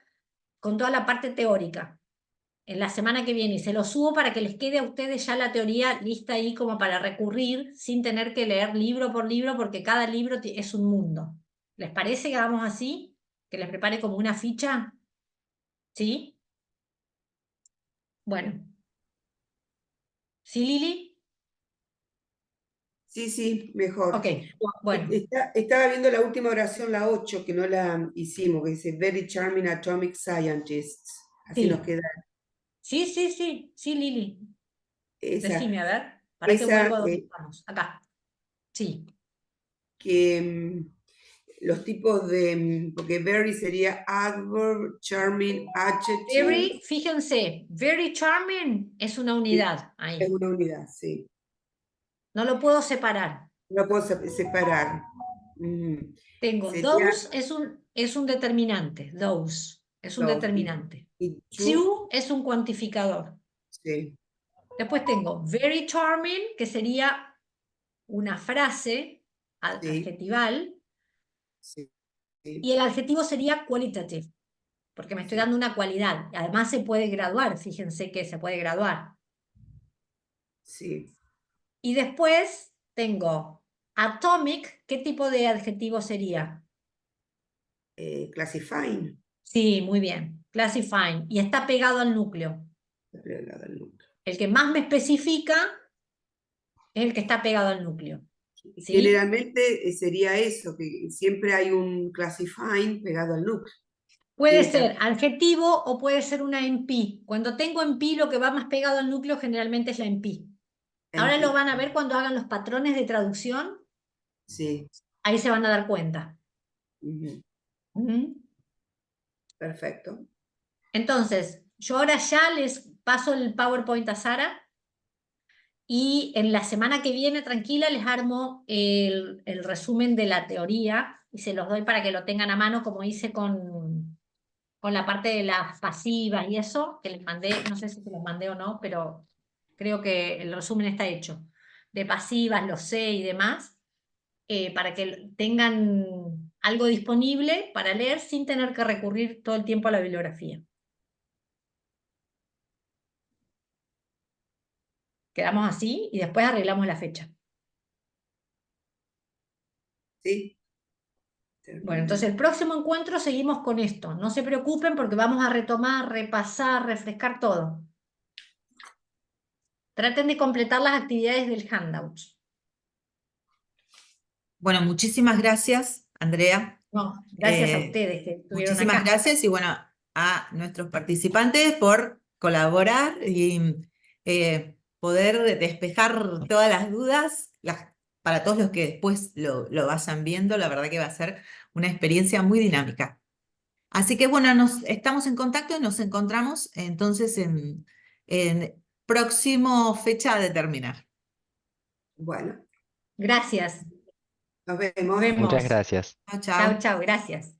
con toda la parte teórica. En la semana que viene, y se lo subo para que les quede a ustedes ya la teoría lista ahí como para recurrir, sin tener que leer libro por libro, porque cada libro es un mundo. ¿Les parece que hagamos así? ¿Que les prepare como una ficha? ¿Sí? Bueno. ¿Sí, Lili? Sí, mejor. Ok, bueno. Estaba viendo la última oración, la 8, que no la hicimos, que dice Very Charming Atomic Scientists. Así Sí. nos queda Sí, Lili. esa. Decime, a ver, para que vuelva a donde estamos. Acá. Sí. Que los tipos de, porque very sería adverb, charming, adjective. Very, fíjense, very charming es una unidad ahí. Es una unidad, sí. No lo puedo separar. No puedo separar. Tengo Sería those es un determinante. Those es un those, determinante. y To es un cuantificador. sí, Después tengo very charming, que sería una frase Sí. adjetival, sí, y el adjetivo sería qualitative, porque me estoy Sí. dando una cualidad. Además se puede graduar, fíjense que se puede graduar. sí. Y después tengo atomic, ¿qué tipo de adjetivo sería? Classifying. Sí, muy bien. Classifying. Y está pegado al núcleo. El que más me especifica es el que está pegado al núcleo. ¿Sí? Generalmente sería eso, que siempre hay un classifying pegado al núcleo. Puede Tiene que ser adjetivo o puede ser una NP. Cuando tengo NP, lo que va más pegado al núcleo generalmente es la NP. Ahora lo van a ver cuando hagan los patrones de traducción. Sí. Ahí se van a dar cuenta. Perfecto. Entonces, yo ahora ya les paso el PowerPoint a Sara y en la semana que viene, tranquila, les armo el resumen de la teoría y se los doy para que lo tengan a mano, como hice con la parte de las pasivas y eso, que les mandé, no sé si se los mandé o no, pero creo que el resumen está hecho. De pasivas, lo sé y demás, para que tengan algo disponible para leer sin tener que recurrir todo el tiempo a la bibliografía. Quedamos así y después arreglamos la fecha. Sí. Bueno, entonces el próximo encuentro seguimos con esto. No se preocupen porque vamos a retomar, repasar, refrescar todo. Traten de completar las actividades del handout. Bueno, muchísimas gracias, Andrea. No, gracias a ustedes que estuvieron Muchísimas acá. gracias y bueno, a nuestros participantes por colaborar y poder despejar todas las dudas para todos los que después lo vayan viendo. La verdad que va a ser una experiencia muy dinámica. Así que bueno, estamos en contacto y nos encontramos entonces en próximo fecha a determinar. Bueno, Gracias. nos vemos. Nos vemos. Muchas gracias. Chao, chao. Chao, gracias.